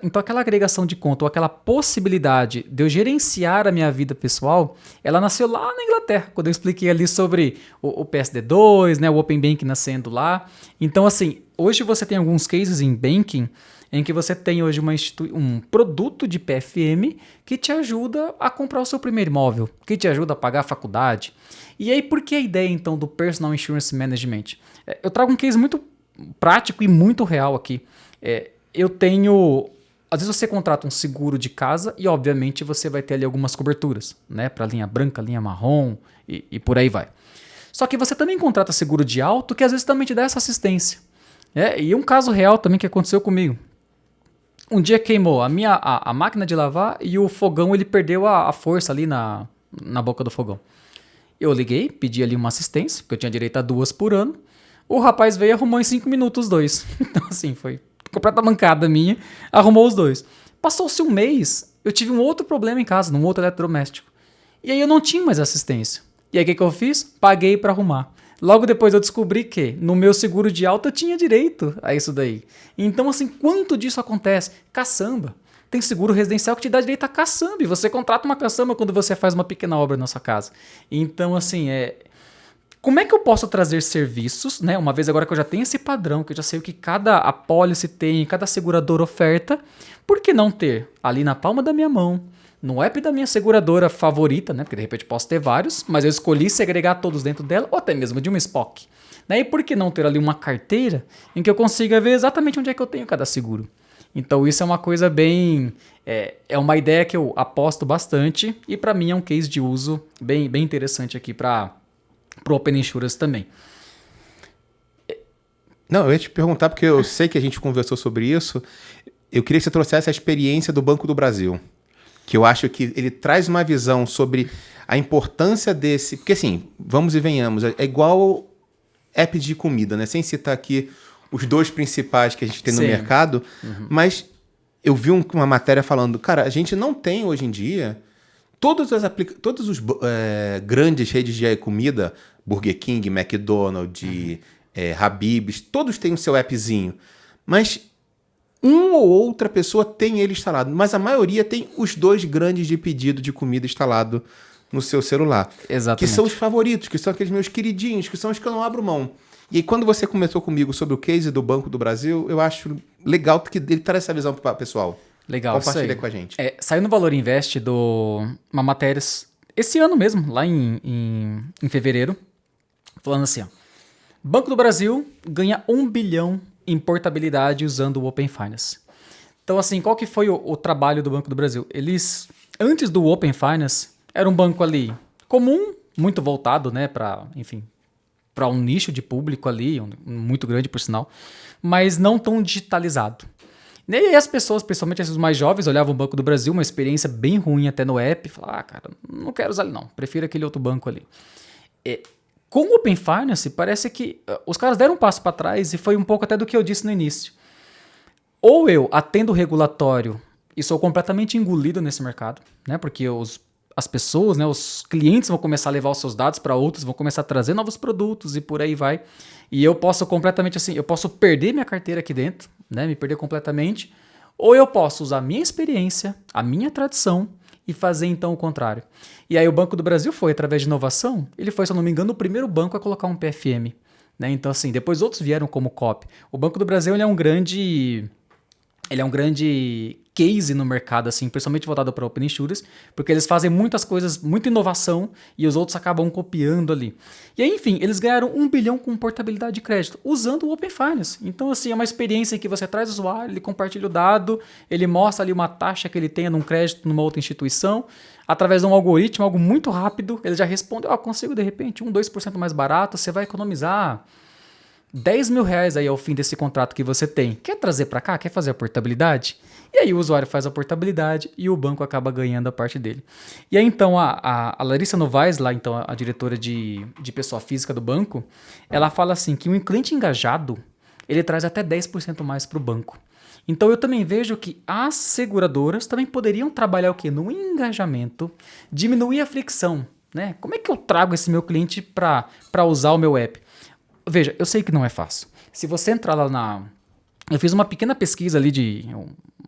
Então aquela agregação de conta ou aquela possibilidade de eu gerenciar a minha vida pessoal, ela nasceu lá na Inglaterra, quando eu expliquei ali sobre o PSD2, né, o Open Banking nascendo lá. Então assim, hoje você tem alguns cases em banking em que você tem hoje um produto de PFM que te ajuda a comprar o seu primeiro imóvel, que te ajuda a pagar a faculdade. E aí por que a ideia então do Personal Insurance Management? Eu trago um case muito prático e muito real aqui. Eu tenho... Às vezes você contrata um seguro de casa e, obviamente, você vai ter ali algumas coberturas, né? Para linha branca, linha marrom e por aí vai. Só que você também contrata seguro de auto que às vezes também te dá essa assistência. E um caso real também que aconteceu comigo. Um dia queimou a máquina de lavar e o fogão ele perdeu a força ali na boca do fogão. Eu liguei, pedi ali uma assistência, porque eu tinha direito a 2 por ano. O rapaz veio e arrumou em 5 minutos os 2. Então, assim, foi completa mancada minha. Arrumou os 2. Passou-se um mês, eu tive um outro problema em casa, num outro eletrodoméstico. E aí eu não tinha mais assistência. E aí o que eu fiz? Paguei para arrumar. Logo depois eu descobri que no meu seguro de auto eu tinha direito a isso daí. Então, assim, quanto disso acontece? Caçamba. Tem seguro residencial que te dá direito a caçamba. E você contrata uma caçamba quando você faz uma pequena obra na sua casa. Então, assim, como é que eu posso trazer serviços, né? Uma vez agora que eu já tenho esse padrão, que eu já sei o que cada apólice tem, cada seguradora oferta, por que não ter ali na palma da minha mão, no app da minha seguradora favorita, né? Porque de repente posso ter vários, mas eu escolhi segregar todos dentro dela, ou até mesmo de uma SPOC. Né? E por que não ter ali uma carteira em que eu consiga ver exatamente onde é que eu tenho cada seguro? Então isso é uma coisa bem... É uma ideia que eu aposto bastante e para mim é um case de uso bem interessante aqui para o Open Insurance também. Não, eu ia te perguntar, porque eu sei que a gente conversou sobre isso. Eu queria que você trouxesse a experiência do Banco do Brasil, que eu acho que ele traz uma visão sobre a importância desse... Porque assim, vamos e venhamos, é igual app de comida, né? Sem citar aqui os dois principais que a gente tem no Sim. mercado, mas eu vi uma matéria falando, cara, a gente não tem hoje em dia todos os grandes redes de comida, Burger King, McDonald's, Habib's, todos têm o seu appzinho, mas uma ou outra pessoa tem ele instalado, mas a maioria tem os dois grandes de pedido de comida instalado no seu celular. Exatamente. Que são os favoritos, que são aqueles meus queridinhos, que são os que eu não abro mão. E aí, quando você comentou comigo sobre o case do Banco do Brasil, eu acho legal que ele traz essa visão para o pessoal. Legal, Compartilha isso aí. com a gente. Saiu no Valor Invest uma matéria esse ano mesmo, lá em fevereiro, falando assim, ó, Banco do Brasil ganha 1 bilhão em portabilidade usando o Open Finance. Então, assim, qual que foi o trabalho do Banco do Brasil? Eles, antes do Open Finance, era um banco ali comum, muito voltado, né, para um nicho de público ali, muito grande, por sinal, mas não tão digitalizado. E aí as pessoas, principalmente esses mais jovens, olhavam o Banco do Brasil, uma experiência bem ruim até no app, e falavam, cara, não quero usar ele não, prefiro aquele outro banco ali. Com o Open Finance, parece que os caras deram um passo para trás e foi um pouco até do que eu disse no início. Ou eu atendo o regulatório e sou completamente engolido nesse mercado, né? Porque as pessoas, né, os clientes vão começar a levar os seus dados para outros, vão começar a trazer novos produtos e por aí vai. E eu posso completamente eu posso perder minha carteira aqui dentro, né, me perder completamente, ou eu posso usar a minha experiência, a minha tradição e fazer então o contrário. E aí o Banco do Brasil foi, através de inovação, ele foi, se eu não me engano, o primeiro banco a colocar um PFM. Né? Então assim, depois outros vieram como COP. O Banco do Brasil ele é um grande case no mercado, assim, principalmente voltado para Open Insurance, porque eles fazem muitas coisas, muita inovação, e os outros acabam copiando ali. E aí, enfim, eles ganharam 1 bilhão com portabilidade de crédito, usando o Open Finance. Então, assim, é uma experiência em que você traz o usuário, ele compartilha o dado, ele mostra ali uma taxa que ele tenha num crédito numa outra instituição, através de um algoritmo, algo muito rápido, ele já responde, consigo de repente 2% mais barato, você vai economizar 10 mil reais aí ao fim desse contrato que você tem. Quer trazer para cá? Quer fazer a portabilidade? E aí o usuário faz a portabilidade e o banco acaba ganhando a parte dele. E aí então a Larissa Novaes, lá então a diretora de pessoa física do banco, ela fala assim que um cliente engajado, ele traz até 10% mais para o banco. Então eu também vejo que as seguradoras também poderiam trabalhar o quê? No engajamento, diminuir a fricção. Né? Como é que eu trago esse meu cliente para usar o meu app? Veja, eu sei que não é fácil. Se você entrar lá eu fiz uma pequena pesquisa ali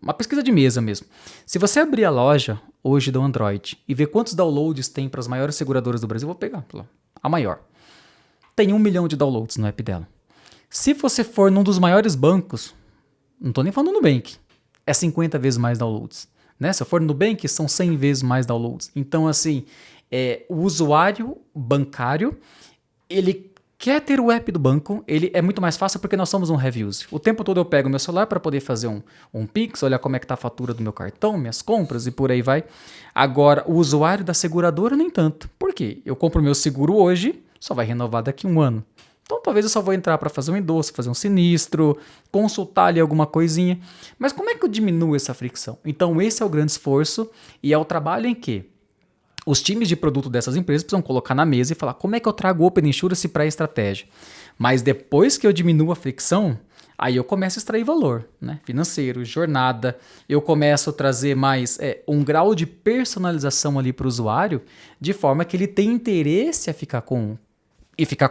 uma pesquisa de mesa mesmo. Se você abrir a loja hoje do Android e ver quantos downloads tem para as maiores seguradoras do Brasil, eu vou pegar a maior. Tem 1 milhão de downloads no app dela. Se você for num dos maiores bancos, não estou nem falando no Nubank, é 50 vezes mais downloads. Né? Se eu for no Nubank, são 100 vezes mais downloads. Então, assim, o usuário bancário, ele quer ter o app do banco, ele é muito mais fácil porque nós somos um heavy use. O tempo todo eu pego meu celular para poder fazer um Pix, olhar como é que está a fatura do meu cartão, minhas compras e por aí vai. Agora, o usuário da seguradora, nem tanto. Por quê? Eu compro meu seguro hoje, só vai renovar daqui a 1 ano. Então, talvez eu só vou entrar para fazer um endosso, fazer um sinistro, consultar ali alguma coisinha. Mas como é que eu diminuo essa fricção? Então, esse é o grande esforço e é o trabalho em que os times de produto dessas empresas precisam colocar na mesa e falar como é que eu trago o Open Insurance para a estratégia. Mas depois que eu diminuo a fricção, aí eu começo a extrair valor, né? Financeiro, jornada, eu começo a trazer mais um grau de personalização ali para o usuário, de forma que ele tem interesse a ficar com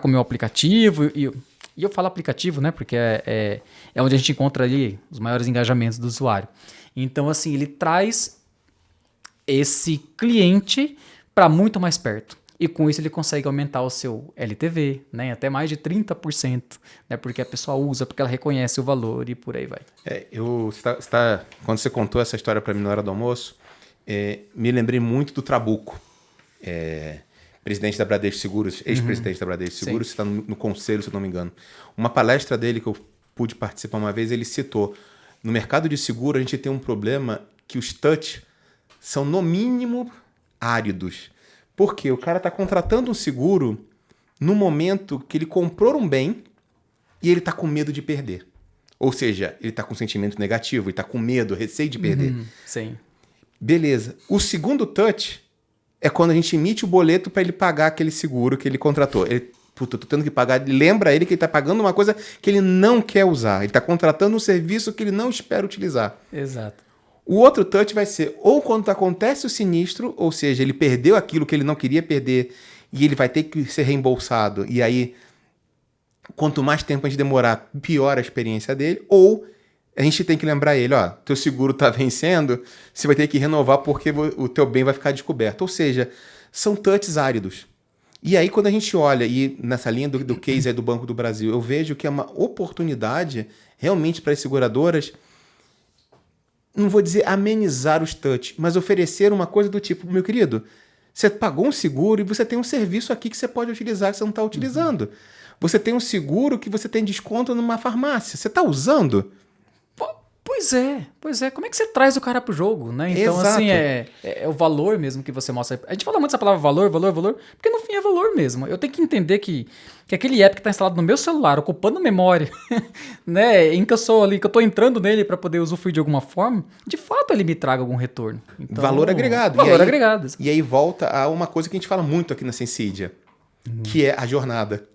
o meu aplicativo. E eu falo aplicativo, né? Porque é onde a gente encontra ali os maiores engajamentos do usuário. Então, assim, ele traz esse cliente para muito mais perto. E com isso ele consegue aumentar o seu LTV, né, até mais de 30%, né, porque a pessoa usa, porque ela reconhece o valor e por aí vai. Quando você contou essa história para mim na hora do almoço, me lembrei muito do Trabuco, presidente da Bradesco Seguros, ex-presidente da Bradesco Seguros, está no conselho, se eu não me engano. Uma palestra dele que eu pude participar uma vez, ele citou, no mercado de seguro a gente tem um problema que os touch são, no mínimo, áridos. Porque o cara está contratando um seguro no momento que ele comprou um bem e ele está com medo de perder. Ou seja, ele está com sentimento negativo, ele está com medo, receio de perder. Sim. Beleza. O segundo touch é quando a gente emite o boleto para ele pagar aquele seguro que ele contratou. Ele puta, eu tô tendo que pagar. Lembra ele que ele tá pagando uma coisa que ele não quer usar. Ele tá contratando um serviço que ele não espera utilizar. Exato. O outro touch vai ser ou quando acontece o sinistro, ou seja, ele perdeu aquilo que ele não queria perder e ele vai ter que ser reembolsado. E aí, quanto mais tempo a gente demorar, pior a experiência dele. Ou a gente tem que lembrar ele, ó, teu seguro tá vencendo, você vai ter que renovar porque o teu bem vai ficar descoberto. Ou seja, são touches áridos. E aí, quando a gente olha, e nessa linha do case aí do Banco do Brasil, eu vejo que é uma oportunidade realmente para as seguradoras, não vou dizer amenizar os touch, mas oferecer uma coisa do tipo, meu querido, você pagou um seguro e você tem um serviço aqui que você pode utilizar que você não está utilizando. Você tem um seguro que você tem desconto numa farmácia. Você está usando? Pois é. Como é que você traz o cara pro jogo, né? Então, Exato. assim, é o valor mesmo que você mostra. A gente fala muito essa palavra valor, porque no fim é valor mesmo. Eu tenho que entender que aquele app que está instalado no meu celular, ocupando memória, né? Em que eu sou ali, que eu tô entrando nele para poder usufruir de alguma forma, de fato ele me traga algum retorno. Então, valor agregado. Valor agregado. E aí volta a uma coisa que a gente fala muito aqui na Sensidia, que é a jornada.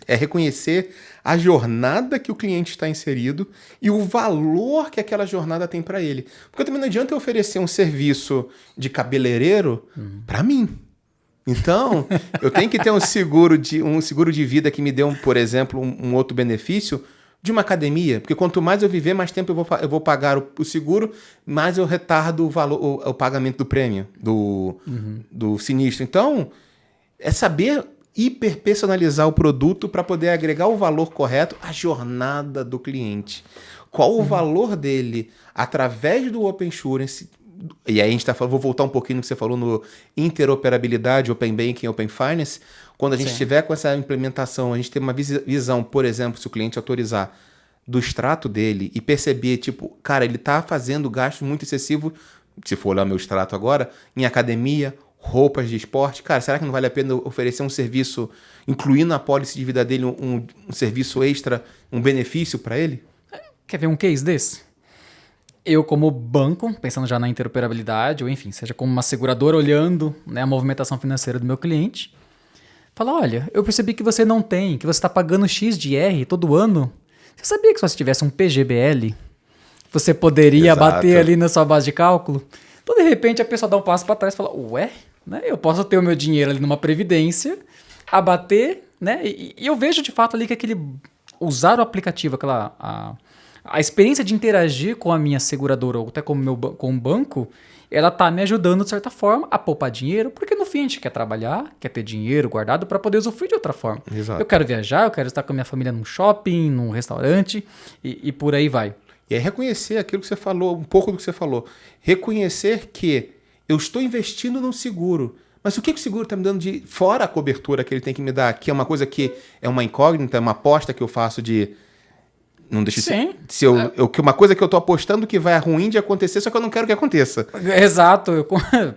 É reconhecer a jornada que o cliente está inserido e o valor que aquela jornada tem para ele. Porque também não adianta eu oferecer um serviço de cabeleireiro para mim. Então, eu tenho que ter um seguro de vida que me dê, por exemplo, um outro benefício de uma academia. Porque quanto mais eu viver, mais tempo eu vou pagar o seguro, mais eu retardo o valor, o pagamento do prêmio, do sinistro. Então, é saber hiperpersonalizar o produto para poder agregar o valor correto à jornada do cliente. Qual o valor dele através do Open Insurance? E aí a gente está falando, vou voltar um pouquinho no que você falou no interoperabilidade, Open Banking, Open Finance. Quando a gente estiver com essa implementação, a gente tem uma visão, por exemplo, se o cliente autorizar do extrato dele e perceber, tipo, cara, ele está fazendo gasto muito excessivo, se for olhar meu extrato agora, em academia, roupas de esporte. Cara, será que não vale a pena oferecer um serviço, incluindo na pólice de vida dele, um serviço extra, um benefício para ele? Quer ver um case desse? Eu, como banco, pensando já na interoperabilidade, ou enfim, seja como uma seguradora olhando, né, a movimentação financeira do meu cliente, fala, olha, eu percebi que você não tem, que você está pagando X de R todo ano. Você sabia que se você tivesse um PGBL, você poderia bater ali na sua base de cálculo? Então, de repente, a pessoa dá um passo para trás e fala, ué, né, eu posso ter o meu dinheiro ali numa previdência, abater, né? E eu vejo de fato ali que usar o aplicativo, a experiência de interagir com a minha seguradora ou até com o banco, ela tá me ajudando, de certa forma, a poupar dinheiro, porque no fim a gente quer trabalhar, quer ter dinheiro guardado para poder usufruir de outra forma. Exato. Eu quero viajar, eu quero estar com a minha família num shopping, num restaurante e por aí vai. E aí reconhecer aquilo que você falou, um pouco do que você falou. Reconhecer que eu estou investindo num seguro, mas o que o seguro está me dando de fora a cobertura que ele tem que me dar, que é uma coisa que é uma incógnita, é uma aposta que eu faço de... Não deixa se uma coisa que eu tô apostando que vai ruim de acontecer, só que eu não quero que aconteça. Exato.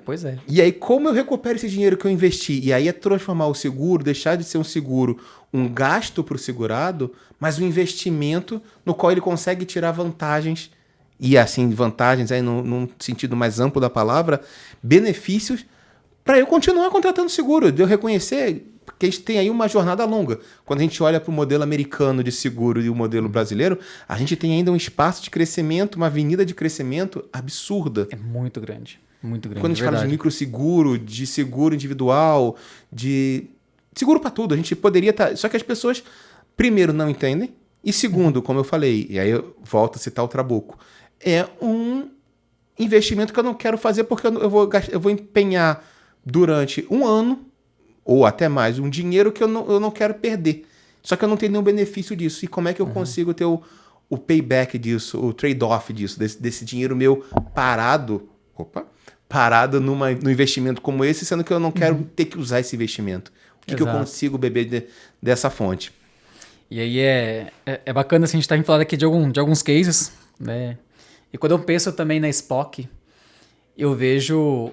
Pois é. E aí, como eu recupero esse dinheiro que eu investi? E aí é transformar o seguro, deixar de ser um seguro, um gasto para o segurado, mas um investimento no qual ele consegue tirar vantagens, e assim, vantagens aí num sentido mais amplo da palavra, benefícios, para eu continuar contratando seguro, de eu reconhecer que a gente tem aí uma jornada longa. Quando a gente olha para o modelo americano de seguro e o modelo brasileiro, a gente tem ainda um espaço de crescimento, uma avenida de crescimento absurda. É muito grande. Muito grande. Quando a gente fala de microseguro, de seguro individual, de seguro para tudo, a gente poderia estar... Só que as pessoas, primeiro, não entendem, e segundo, como eu falei, e aí eu volto a citar o Trabuco, é um investimento que eu não quero fazer porque eu vou empenhar durante um ano ou até mais, um dinheiro que eu não quero perder. Só que eu não tenho nenhum benefício disso. E como é que eu consigo ter o payback disso, o trade-off disso, desse dinheiro meu parado no investimento como esse, sendo que eu não quero ter que usar esse investimento? O que eu consigo beber dessa fonte? E aí é bacana assim, a gente estar falando aqui de alguns cases, né? E quando eu penso também na Spock, eu vejo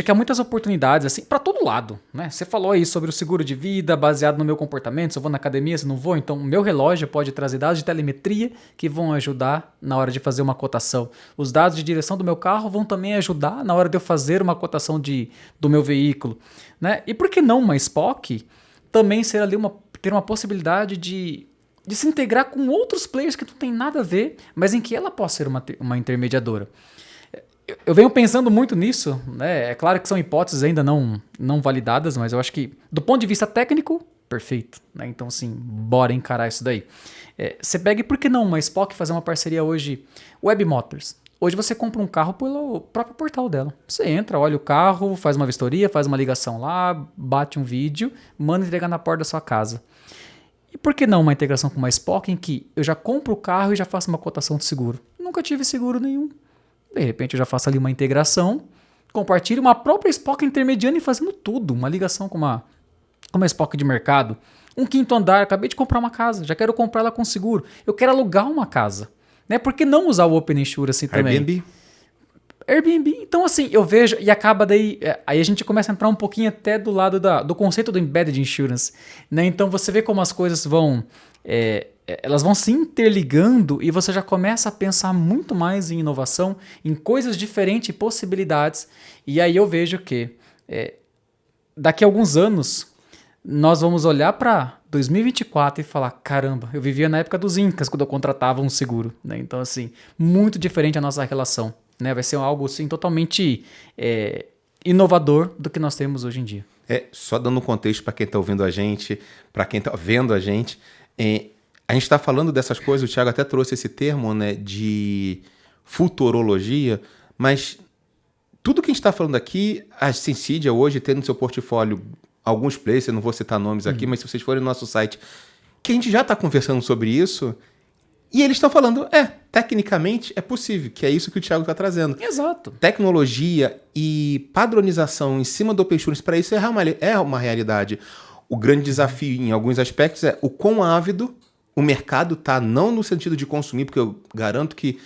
que há muitas oportunidades assim para todo lado, né? Você falou aí sobre o seguro de vida baseado no meu comportamento, se eu vou na academia, se não vou, então o meu relógio pode trazer dados de telemetria que vão ajudar na hora de fazer uma cotação. Os dados de direção do meu carro vão também ajudar na hora de eu fazer uma cotação do meu veículo, né? E por que não uma Spock também ser ali ter uma possibilidade de se integrar com outros players que não tem nada a ver, mas em que ela possa ser uma intermediadora. Eu venho pensando muito nisso, né? É claro que são hipóteses ainda não validadas, mas eu acho que, do ponto de vista técnico, perfeito, né? Então, assim, bora encarar isso daí. Você pega e por que não uma Spock fazer uma parceria hoje? Web Motors. Hoje você compra um carro pelo próprio portal dela. Você entra, olha o carro, faz uma vistoria, faz uma ligação lá, bate um vídeo, manda entregar na porta da sua casa. E por que não uma integração com uma Spock em que eu já compro o carro e já faço uma cotação de seguro? Nunca tive seguro nenhum. De repente eu já faço ali uma integração, compartilho uma própria Spock intermediando e fazendo tudo. Uma ligação com uma Spock de mercado. Um quinto andar, acabei de comprar uma casa, já quero comprar ela com seguro. Eu quero alugar uma casa. Né? Por que não usar o Open Insurance também? Airbnb. Então, assim, eu vejo e acaba daí... aí a gente começa a entrar um pouquinho até do lado do conceito do Embedded Insurance. Né? Então, você vê como as coisas vão... elas vão se interligando e você já começa a pensar muito mais em inovação, em coisas diferentes, possibilidades. E aí eu vejo que daqui a alguns anos nós vamos olhar para 2024 e falar, caramba, eu vivia na época dos Incas quando eu contratava um seguro. Né? Então, assim, muito diferente a nossa relação. Né? Vai ser algo assim, totalmente inovador do que nós temos hoje em dia. Só dando um contexto para quem está ouvindo a gente, para quem está vendo a gente, a gente está falando dessas coisas, o Thiago até trouxe esse termo, né, de futurologia, mas tudo que a gente está falando aqui, a Sensidia hoje tem no seu portfólio alguns players, eu não vou citar nomes aqui, mas se vocês forem no nosso site, que a gente já está conversando sobre isso, e eles estão falando, tecnicamente é possível, que é isso que o Thiago está trazendo. Exato. Tecnologia e padronização em cima do Open Insurance, para isso é uma realidade. O grande desafio em alguns aspectos é o quão ávido o mercado está, não no sentido de consumir, porque eu garanto que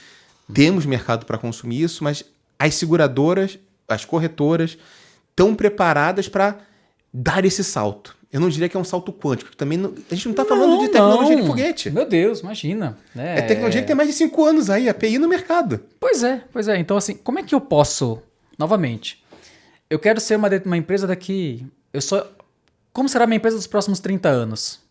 temos mercado para consumir isso, mas as seguradoras, as corretoras estão preparadas para dar esse salto. Eu não diria que é um salto quântico, porque também a gente não está falando de tecnologia de foguete. Meu Deus, imagina. É tecnologia que tem mais de 5 anos aí, API no mercado. Pois é. Então, assim, como é que eu posso, novamente, eu quero ser uma empresa daqui, como será a minha empresa dos próximos 30 anos?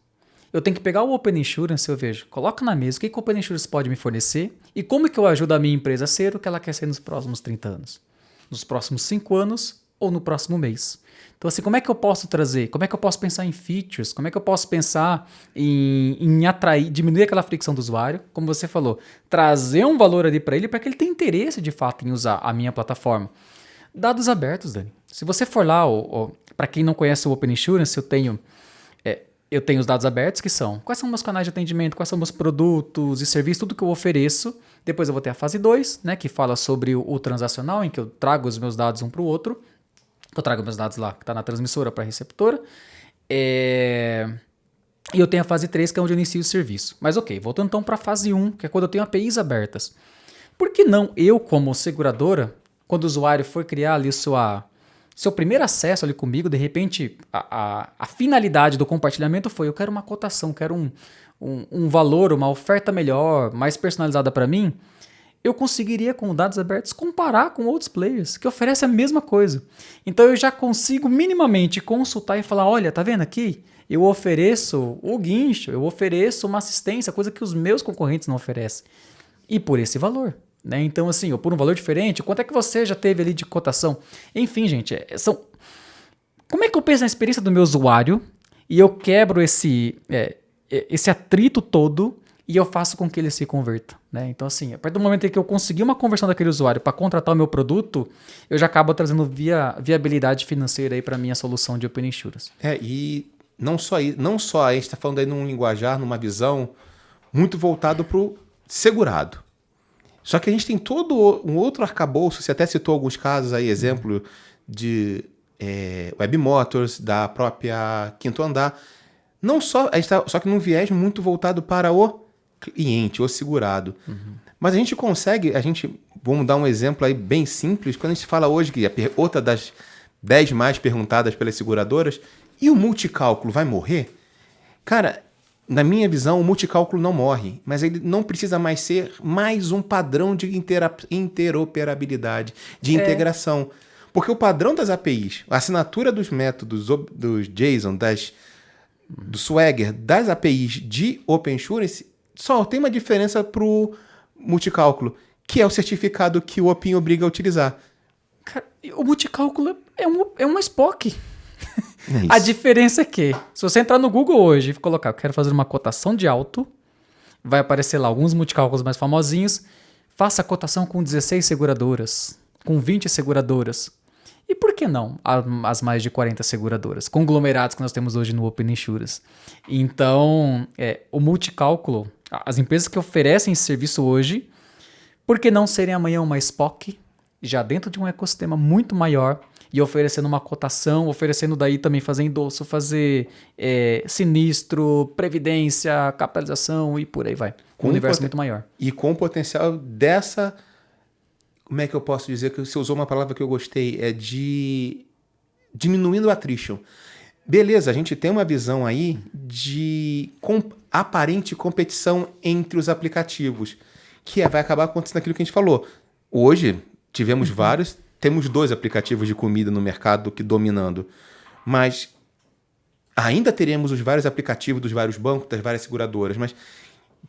Eu tenho que pegar o Open Insurance, eu vejo, coloca na mesa o que o Open Insurance pode me fornecer e como que eu ajudo a minha empresa a ser o que ela quer ser nos próximos 30 anos. Nos próximos 5 anos ou no próximo mês. Então, assim, como é que eu posso trazer? Como é que eu posso pensar em features? Como é que eu posso pensar em atrair, diminuir aquela fricção do usuário? Como você falou, trazer um valor ali para ele ele tenha interesse, de fato, em usar a minha plataforma. Dados abertos, Dani. Se você for lá, para quem não conhece o Open Insurance, eu tenho os dados abertos, que são quais são meus canais de atendimento, quais são meus produtos e serviços, tudo que eu ofereço. Depois eu vou ter a fase 2, né, que fala sobre o transacional, em que eu trago os meus dados um para o outro. Eu trago meus dados lá, que está na transmissora para a receptora. E eu tenho a fase 3, que é onde eu inicio o serviço. Mas ok, voltando então para a fase 1, que é quando eu tenho APIs abertas. Por que não eu, como seguradora, quando o usuário for criar ali seu primeiro acesso ali comigo, de repente a finalidade do compartilhamento foi, eu quero uma cotação, quero um valor, uma oferta melhor, mais personalizada para mim, eu conseguiria, com dados abertos, comparar com outros players que oferecem a mesma coisa. Então eu já consigo minimamente consultar e falar, olha, tá vendo aqui? Eu ofereço o guincho, eu ofereço uma assistência, coisa que os meus concorrentes não oferecem. E por esse valor. Né? Então, assim, ou por um valor diferente, quanto é que você já teve ali de cotação? Enfim, gente, como é que eu penso na experiência do meu usuário e eu quebro esse atrito todo e eu faço com que ele se converta? Né? Então, assim, a partir do momento em que eu conseguir uma conversão daquele usuário para contratar o meu produto, eu já acabo trazendo viabilidade financeira para a minha solução de Open Insurance. E não só a gente está falando aí num linguajar, numa visão muito voltado para o segurado. Só que a gente tem todo um outro arcabouço, você até citou alguns casos aí, exemplo de Web Motors, da própria Quinto Andar. Não só, só que num viés muito voltado para o cliente, o segurado. Mas a gente consegue, vamos dar um exemplo aí bem simples, quando a gente fala hoje, que outra das 10 mais perguntadas pelas seguradoras, e o multicálculo vai morrer? Cara, na minha visão, o multicálculo não morre, mas ele não precisa mais ser mais um padrão de interoperabilidade, de integração. Porque o padrão das APIs, a assinatura dos métodos, dos JSON, do Swagger, das APIs de OpenSurances, só tem uma diferença para o multicálculo, que é o certificado que o OPIN obriga a utilizar. Cara, o multicálculo é uma SPOC. É A diferença é que, se você entrar no Google hoje e colocar, eu quero fazer uma cotação de auto, vai aparecer lá alguns multicálculos mais famosinhos, faça a cotação com 16 seguradoras, com 20 seguradoras. E por que não as mais de 40 seguradoras, conglomerados que nós temos hoje no Open Insurance? Então, o multicálculo, as empresas que oferecem esse serviço hoje, por que não serem amanhã uma SPOC, já dentro de um ecossistema muito maior, e oferecendo uma cotação, oferecendo daí também fazer endosso, fazer sinistro, previdência, capitalização e por aí vai. Um universo muito maior. E com o potencial dessa... Como é que eu posso dizer? Que você usou uma palavra que eu gostei, é de diminuindo o attrition. Beleza, a gente tem uma visão aí de aparente competição entre os aplicativos, que vai acabar acontecendo aquilo que a gente falou. Hoje, tivemos vários, temos 2 aplicativos de comida no mercado que dominando, mas ainda teremos os vários aplicativos dos vários bancos, das várias seguradoras, mas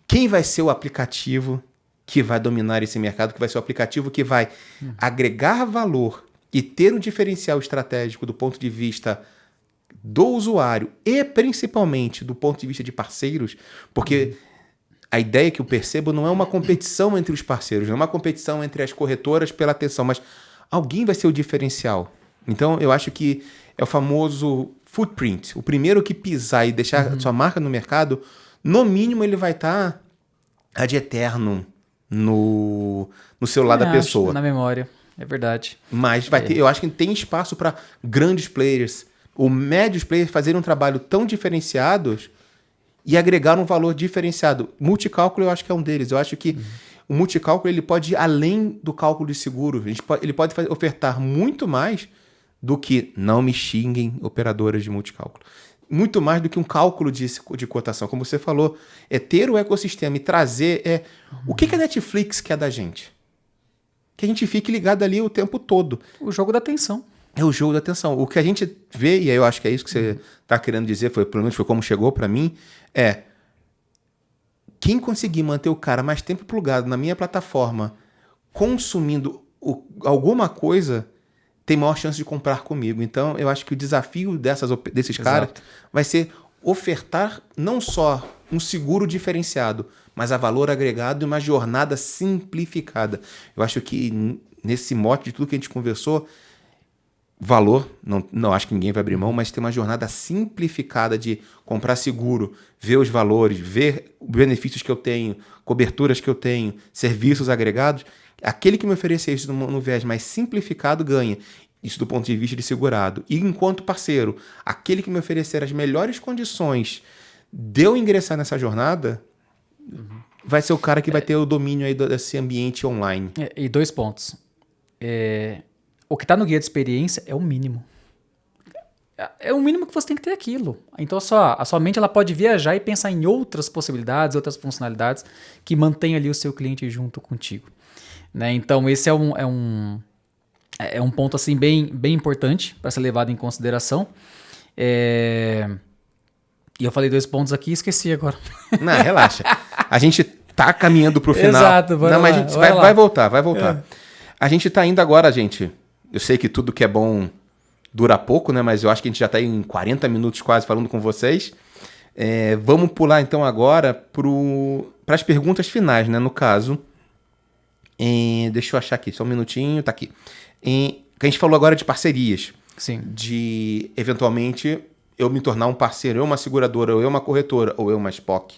quem vai ser o aplicativo que vai dominar esse mercado, que vai ser o aplicativo que vai agregar valor e ter um diferencial estratégico do ponto de vista do usuário e principalmente do ponto de vista de parceiros, porque a ideia que eu percebo não é uma competição entre os parceiros, não é uma competição entre as corretoras pela atenção, mas alguém vai ser o diferencial. Então, eu acho que é o famoso footprint. O primeiro que pisar e deixar sua marca no mercado, no mínimo ele vai estar ad eterno no celular da pessoa. Na memória, é verdade. Mas vai ter, eu acho que tem espaço para grandes players ou médios players fazerem um trabalho tão diferenciados e agregar um valor diferenciado. Multicálculo eu acho que é um deles. Eu acho que o multicálculo ele pode ir além do cálculo de seguro. Ele pode ofertar muito mais do que, não me xinguem, operadoras de multicálculo, muito mais do que um cálculo de cotação. Como você falou, é ter o ecossistema e trazer... O que a Netflix quer da gente? Que a gente fique ligado ali o tempo todo. O jogo da atenção. É o jogo da atenção. O que a gente vê, e aí eu acho que é isso que você está querendo dizer, pelo menos foi como chegou para mim, quem conseguir manter o cara mais tempo plugado na minha plataforma, consumindo alguma coisa, tem maior chance de comprar comigo. Então, eu acho que o desafio desses caras vai ser ofertar não só um seguro diferenciado, mas a valor agregado e uma jornada simplificada. Eu acho que nesse mote de tudo que a gente conversou, valor, não acho que ninguém vai abrir mão, mas ter uma jornada simplificada de comprar seguro, ver os valores, ver os benefícios que eu tenho, coberturas que eu tenho, serviços agregados. Aquele que me oferecer isso no viés mais simplificado ganha. Isso do ponto de vista de segurado. E enquanto parceiro, aquele que me oferecer as melhores condições de eu ingressar nessa jornada, vai ser o cara que vai ter o domínio aí desse ambiente online. E 2 pontos. O que está no guia de experiência é o mínimo. É o mínimo que você tem que ter aquilo. Então a sua mente ela pode viajar e pensar em outras possibilidades, outras funcionalidades que mantêm ali o seu cliente junto contigo. Né? Então esse é um ponto assim, bem importante para ser levado em consideração. E eu falei 2 pontos aqui e esqueci agora. Não, relaxa. A gente tá caminhando pro final. Exato, mas a gente vai voltar. A gente tá indo agora, gente. Eu sei que tudo que é bom dura pouco, né? Mas eu acho que a gente já tá em 40 minutos quase falando com vocês. Vamos pular então agora para as perguntas finais, né? No caso, deixa eu achar aqui, só um minutinho, tá aqui. Que a gente falou agora de parcerias. Sim. De, eventualmente, eu me tornar um parceiro, eu uma seguradora, ou eu uma corretora, ou eu uma SPOC.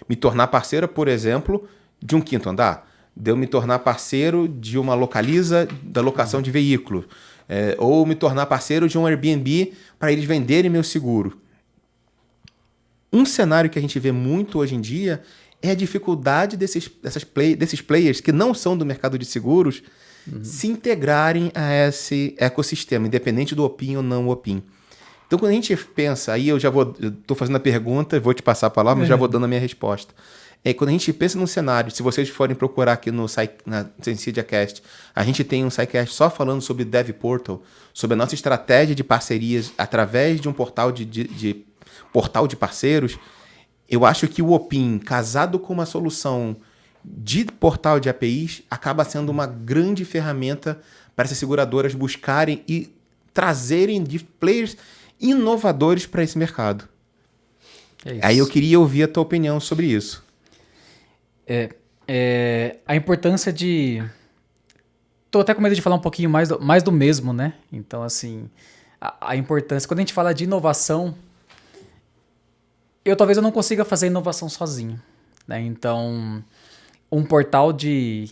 Me tornar parceira, por exemplo, de um quinto andar. De eu me tornar parceiro de uma localiza da locação de veículos. Ou me tornar parceiro de um Airbnb para eles venderem meu seguro. Um cenário que a gente vê muito hoje em dia é a dificuldade desses players que não são do mercado de seguros se integrarem a esse ecossistema, independente do OPIN ou não OPIN. Então, quando a gente pensa, aí eu estou fazendo a pergunta, vou te passar a palavra, mas já vou dando a minha resposta. Quando a gente pensa num cenário, se vocês forem procurar aqui na SensidiaCast, a gente tem um SciCast só falando sobre Dev Portal, sobre a nossa estratégia de parcerias através de um portal de portal de parceiros, eu acho que o Opin, casado com uma solução de portal de APIs, acaba sendo uma grande ferramenta para essas seguradoras buscarem e trazerem de players inovadores para esse mercado. Aí eu queria ouvir a tua opinião sobre isso. A importância de... Tô até com medo de falar um pouquinho mais do mesmo, né? Então, assim, a importância... Quando a gente fala de inovação, talvez eu não consiga fazer inovação sozinho, né? Então, um portal de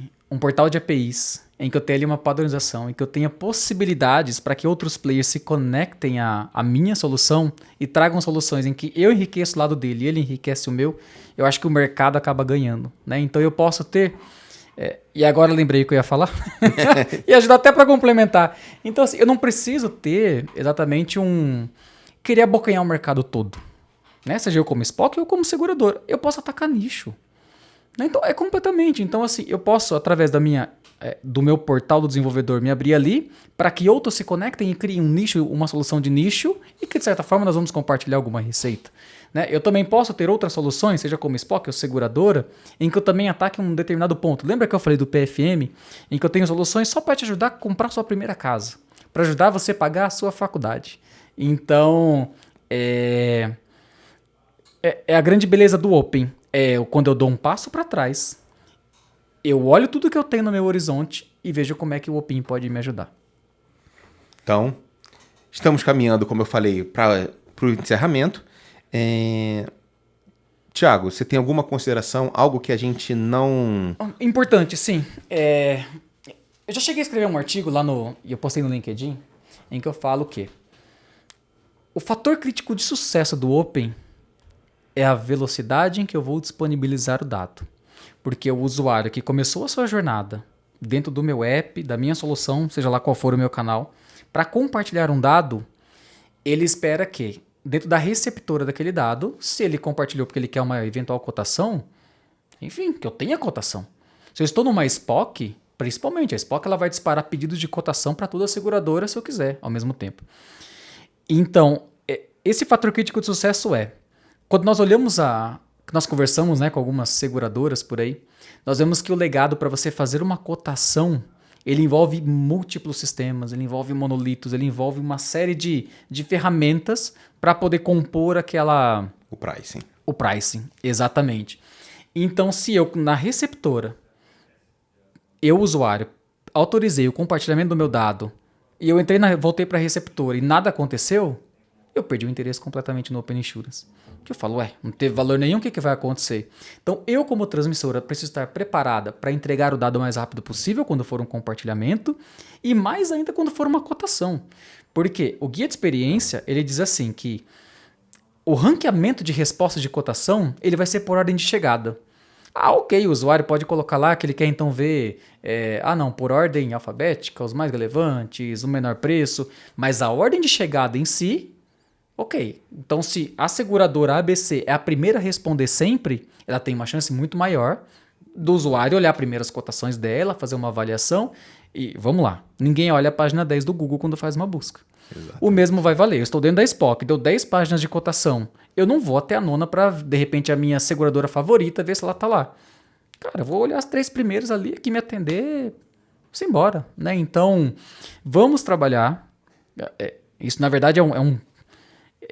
APIs, em que eu tenha ali uma padronização, em que eu tenha possibilidades para que outros players se conectem à minha solução e tragam soluções em que eu enriqueço o lado dele e ele enriquece o meu, eu acho que o mercado acaba ganhando, né? Então eu posso ter... e agora eu lembrei o que eu ia falar. E ajudar até para complementar. Então, assim, eu não preciso ter exatamente querer abocanhar o mercado todo, né? Seja eu como Spock ou como segurador. Eu posso atacar nicho. Então, é completamente. Então, assim, eu posso, através do meu portal do desenvolvedor, me abrir ali para que outros se conectem e criem um nicho, uma solução de nicho e que, de certa forma, nós vamos compartilhar alguma receita. Né? Eu também posso ter outras soluções, seja como Spock ou seguradora, em que eu também ataque um determinado ponto. Lembra que eu falei do PFM? Em que eu tenho soluções só para te ajudar a comprar sua primeira casa, para ajudar você a pagar a sua faculdade. Então, é a grande beleza do Open. Quando eu dou um passo para trás, eu olho tudo que eu tenho no meu horizonte e vejo como é que o Opin pode me ajudar. Então, estamos caminhando, como eu falei, para o encerramento. Thiago, você tem alguma consideração? Algo que a gente não... Importante, sim. Eu já cheguei a escrever um artigo lá e eu postei no LinkedIn, em que eu falo que o fator crítico de sucesso do Open é a velocidade em que eu vou disponibilizar o dado. Porque o usuário que começou a sua jornada dentro do meu app, da minha solução, seja lá qual for o meu canal, para compartilhar um dado, ele espera que, dentro da receptora daquele dado, se ele compartilhou porque ele quer uma eventual cotação, enfim, que eu tenha cotação. Se eu estou numa Spock, principalmente, a Spock ela vai disparar pedidos de cotação para toda a seguradora se eu quiser, ao mesmo tempo. Então, esse fator crítico de sucesso quando nós olhamos nós conversamos, né, com algumas seguradoras por aí, nós vemos que o legado para você fazer uma cotação, ele envolve múltiplos sistemas, ele envolve monolitos, ele envolve uma série de ferramentas para poder compor o pricing. O pricing, exatamente. Então, se eu, na receptora, usuário, autorizei o compartilhamento do meu dado e eu voltei para a receptora e nada aconteceu, eu perdi o interesse completamente no Open Insurance. Que eu falo, não teve valor nenhum, o que vai acontecer? Então, eu como transmissora preciso estar preparada para entregar o dado o mais rápido possível quando for um compartilhamento e mais ainda quando for uma cotação. Porque o guia de experiência, ele diz assim que o ranqueamento de respostas de cotação, ele vai ser por ordem de chegada. Ok, o usuário pode colocar lá que ele quer então ver, por ordem alfabética, os mais relevantes, o menor preço, mas a ordem de chegada em si... Ok, então se a seguradora ABC é a primeira a responder sempre, ela tem uma chance muito maior do usuário olhar primeiro as cotações dela, fazer uma avaliação e vamos lá. Ninguém olha a página 10 do Google quando faz uma busca. Exato. O mesmo vai valer. Eu estou dentro da Spock, deu 10 páginas de cotação. Eu não vou até a nona para, de repente, a minha seguradora favorita ver se ela está lá. Cara, eu vou olhar as 3 primeiras ali, que me atender, vamos embora. Né? Então, vamos trabalhar. Isso, na verdade,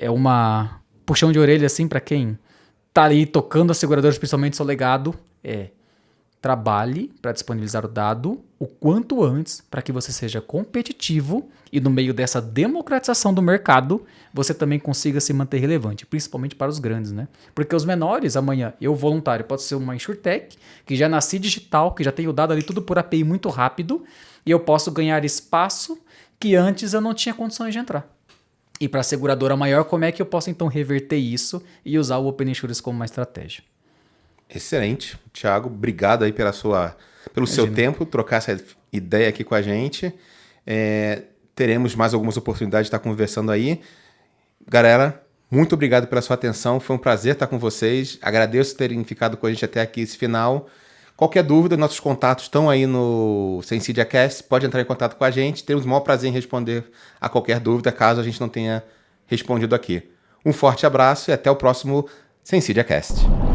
é uma puxão de orelha assim para quem tá ali tocando as seguradoras, principalmente seu legado, trabalhe para disponibilizar o dado o quanto antes para que você seja competitivo e no meio dessa democratização do mercado você também consiga se manter relevante, principalmente para os grandes, né? Porque os menores, amanhã, eu voluntário, pode ser uma InsurTech, que já nasci digital, que já tenho o dado ali tudo por API muito rápido e eu posso ganhar espaço que antes eu não tinha condições de entrar. E para a seguradora maior, como é que eu posso então reverter isso e usar o Open Insurance como uma estratégia? Excelente. Thiago, obrigado aí pelo seu tempo, trocar essa ideia aqui com a gente. Teremos mais algumas oportunidades de estar conversando aí. Galera, muito obrigado pela sua atenção. Foi um prazer estar com vocês. Agradeço terem ficado com a gente até aqui esse final. Qualquer dúvida, nossos contatos estão aí no SensidiaCast. Pode entrar em contato com a gente. Temos o maior prazer em responder a qualquer dúvida, caso a gente não tenha respondido aqui. Um forte abraço e até o próximo SensidiaCast.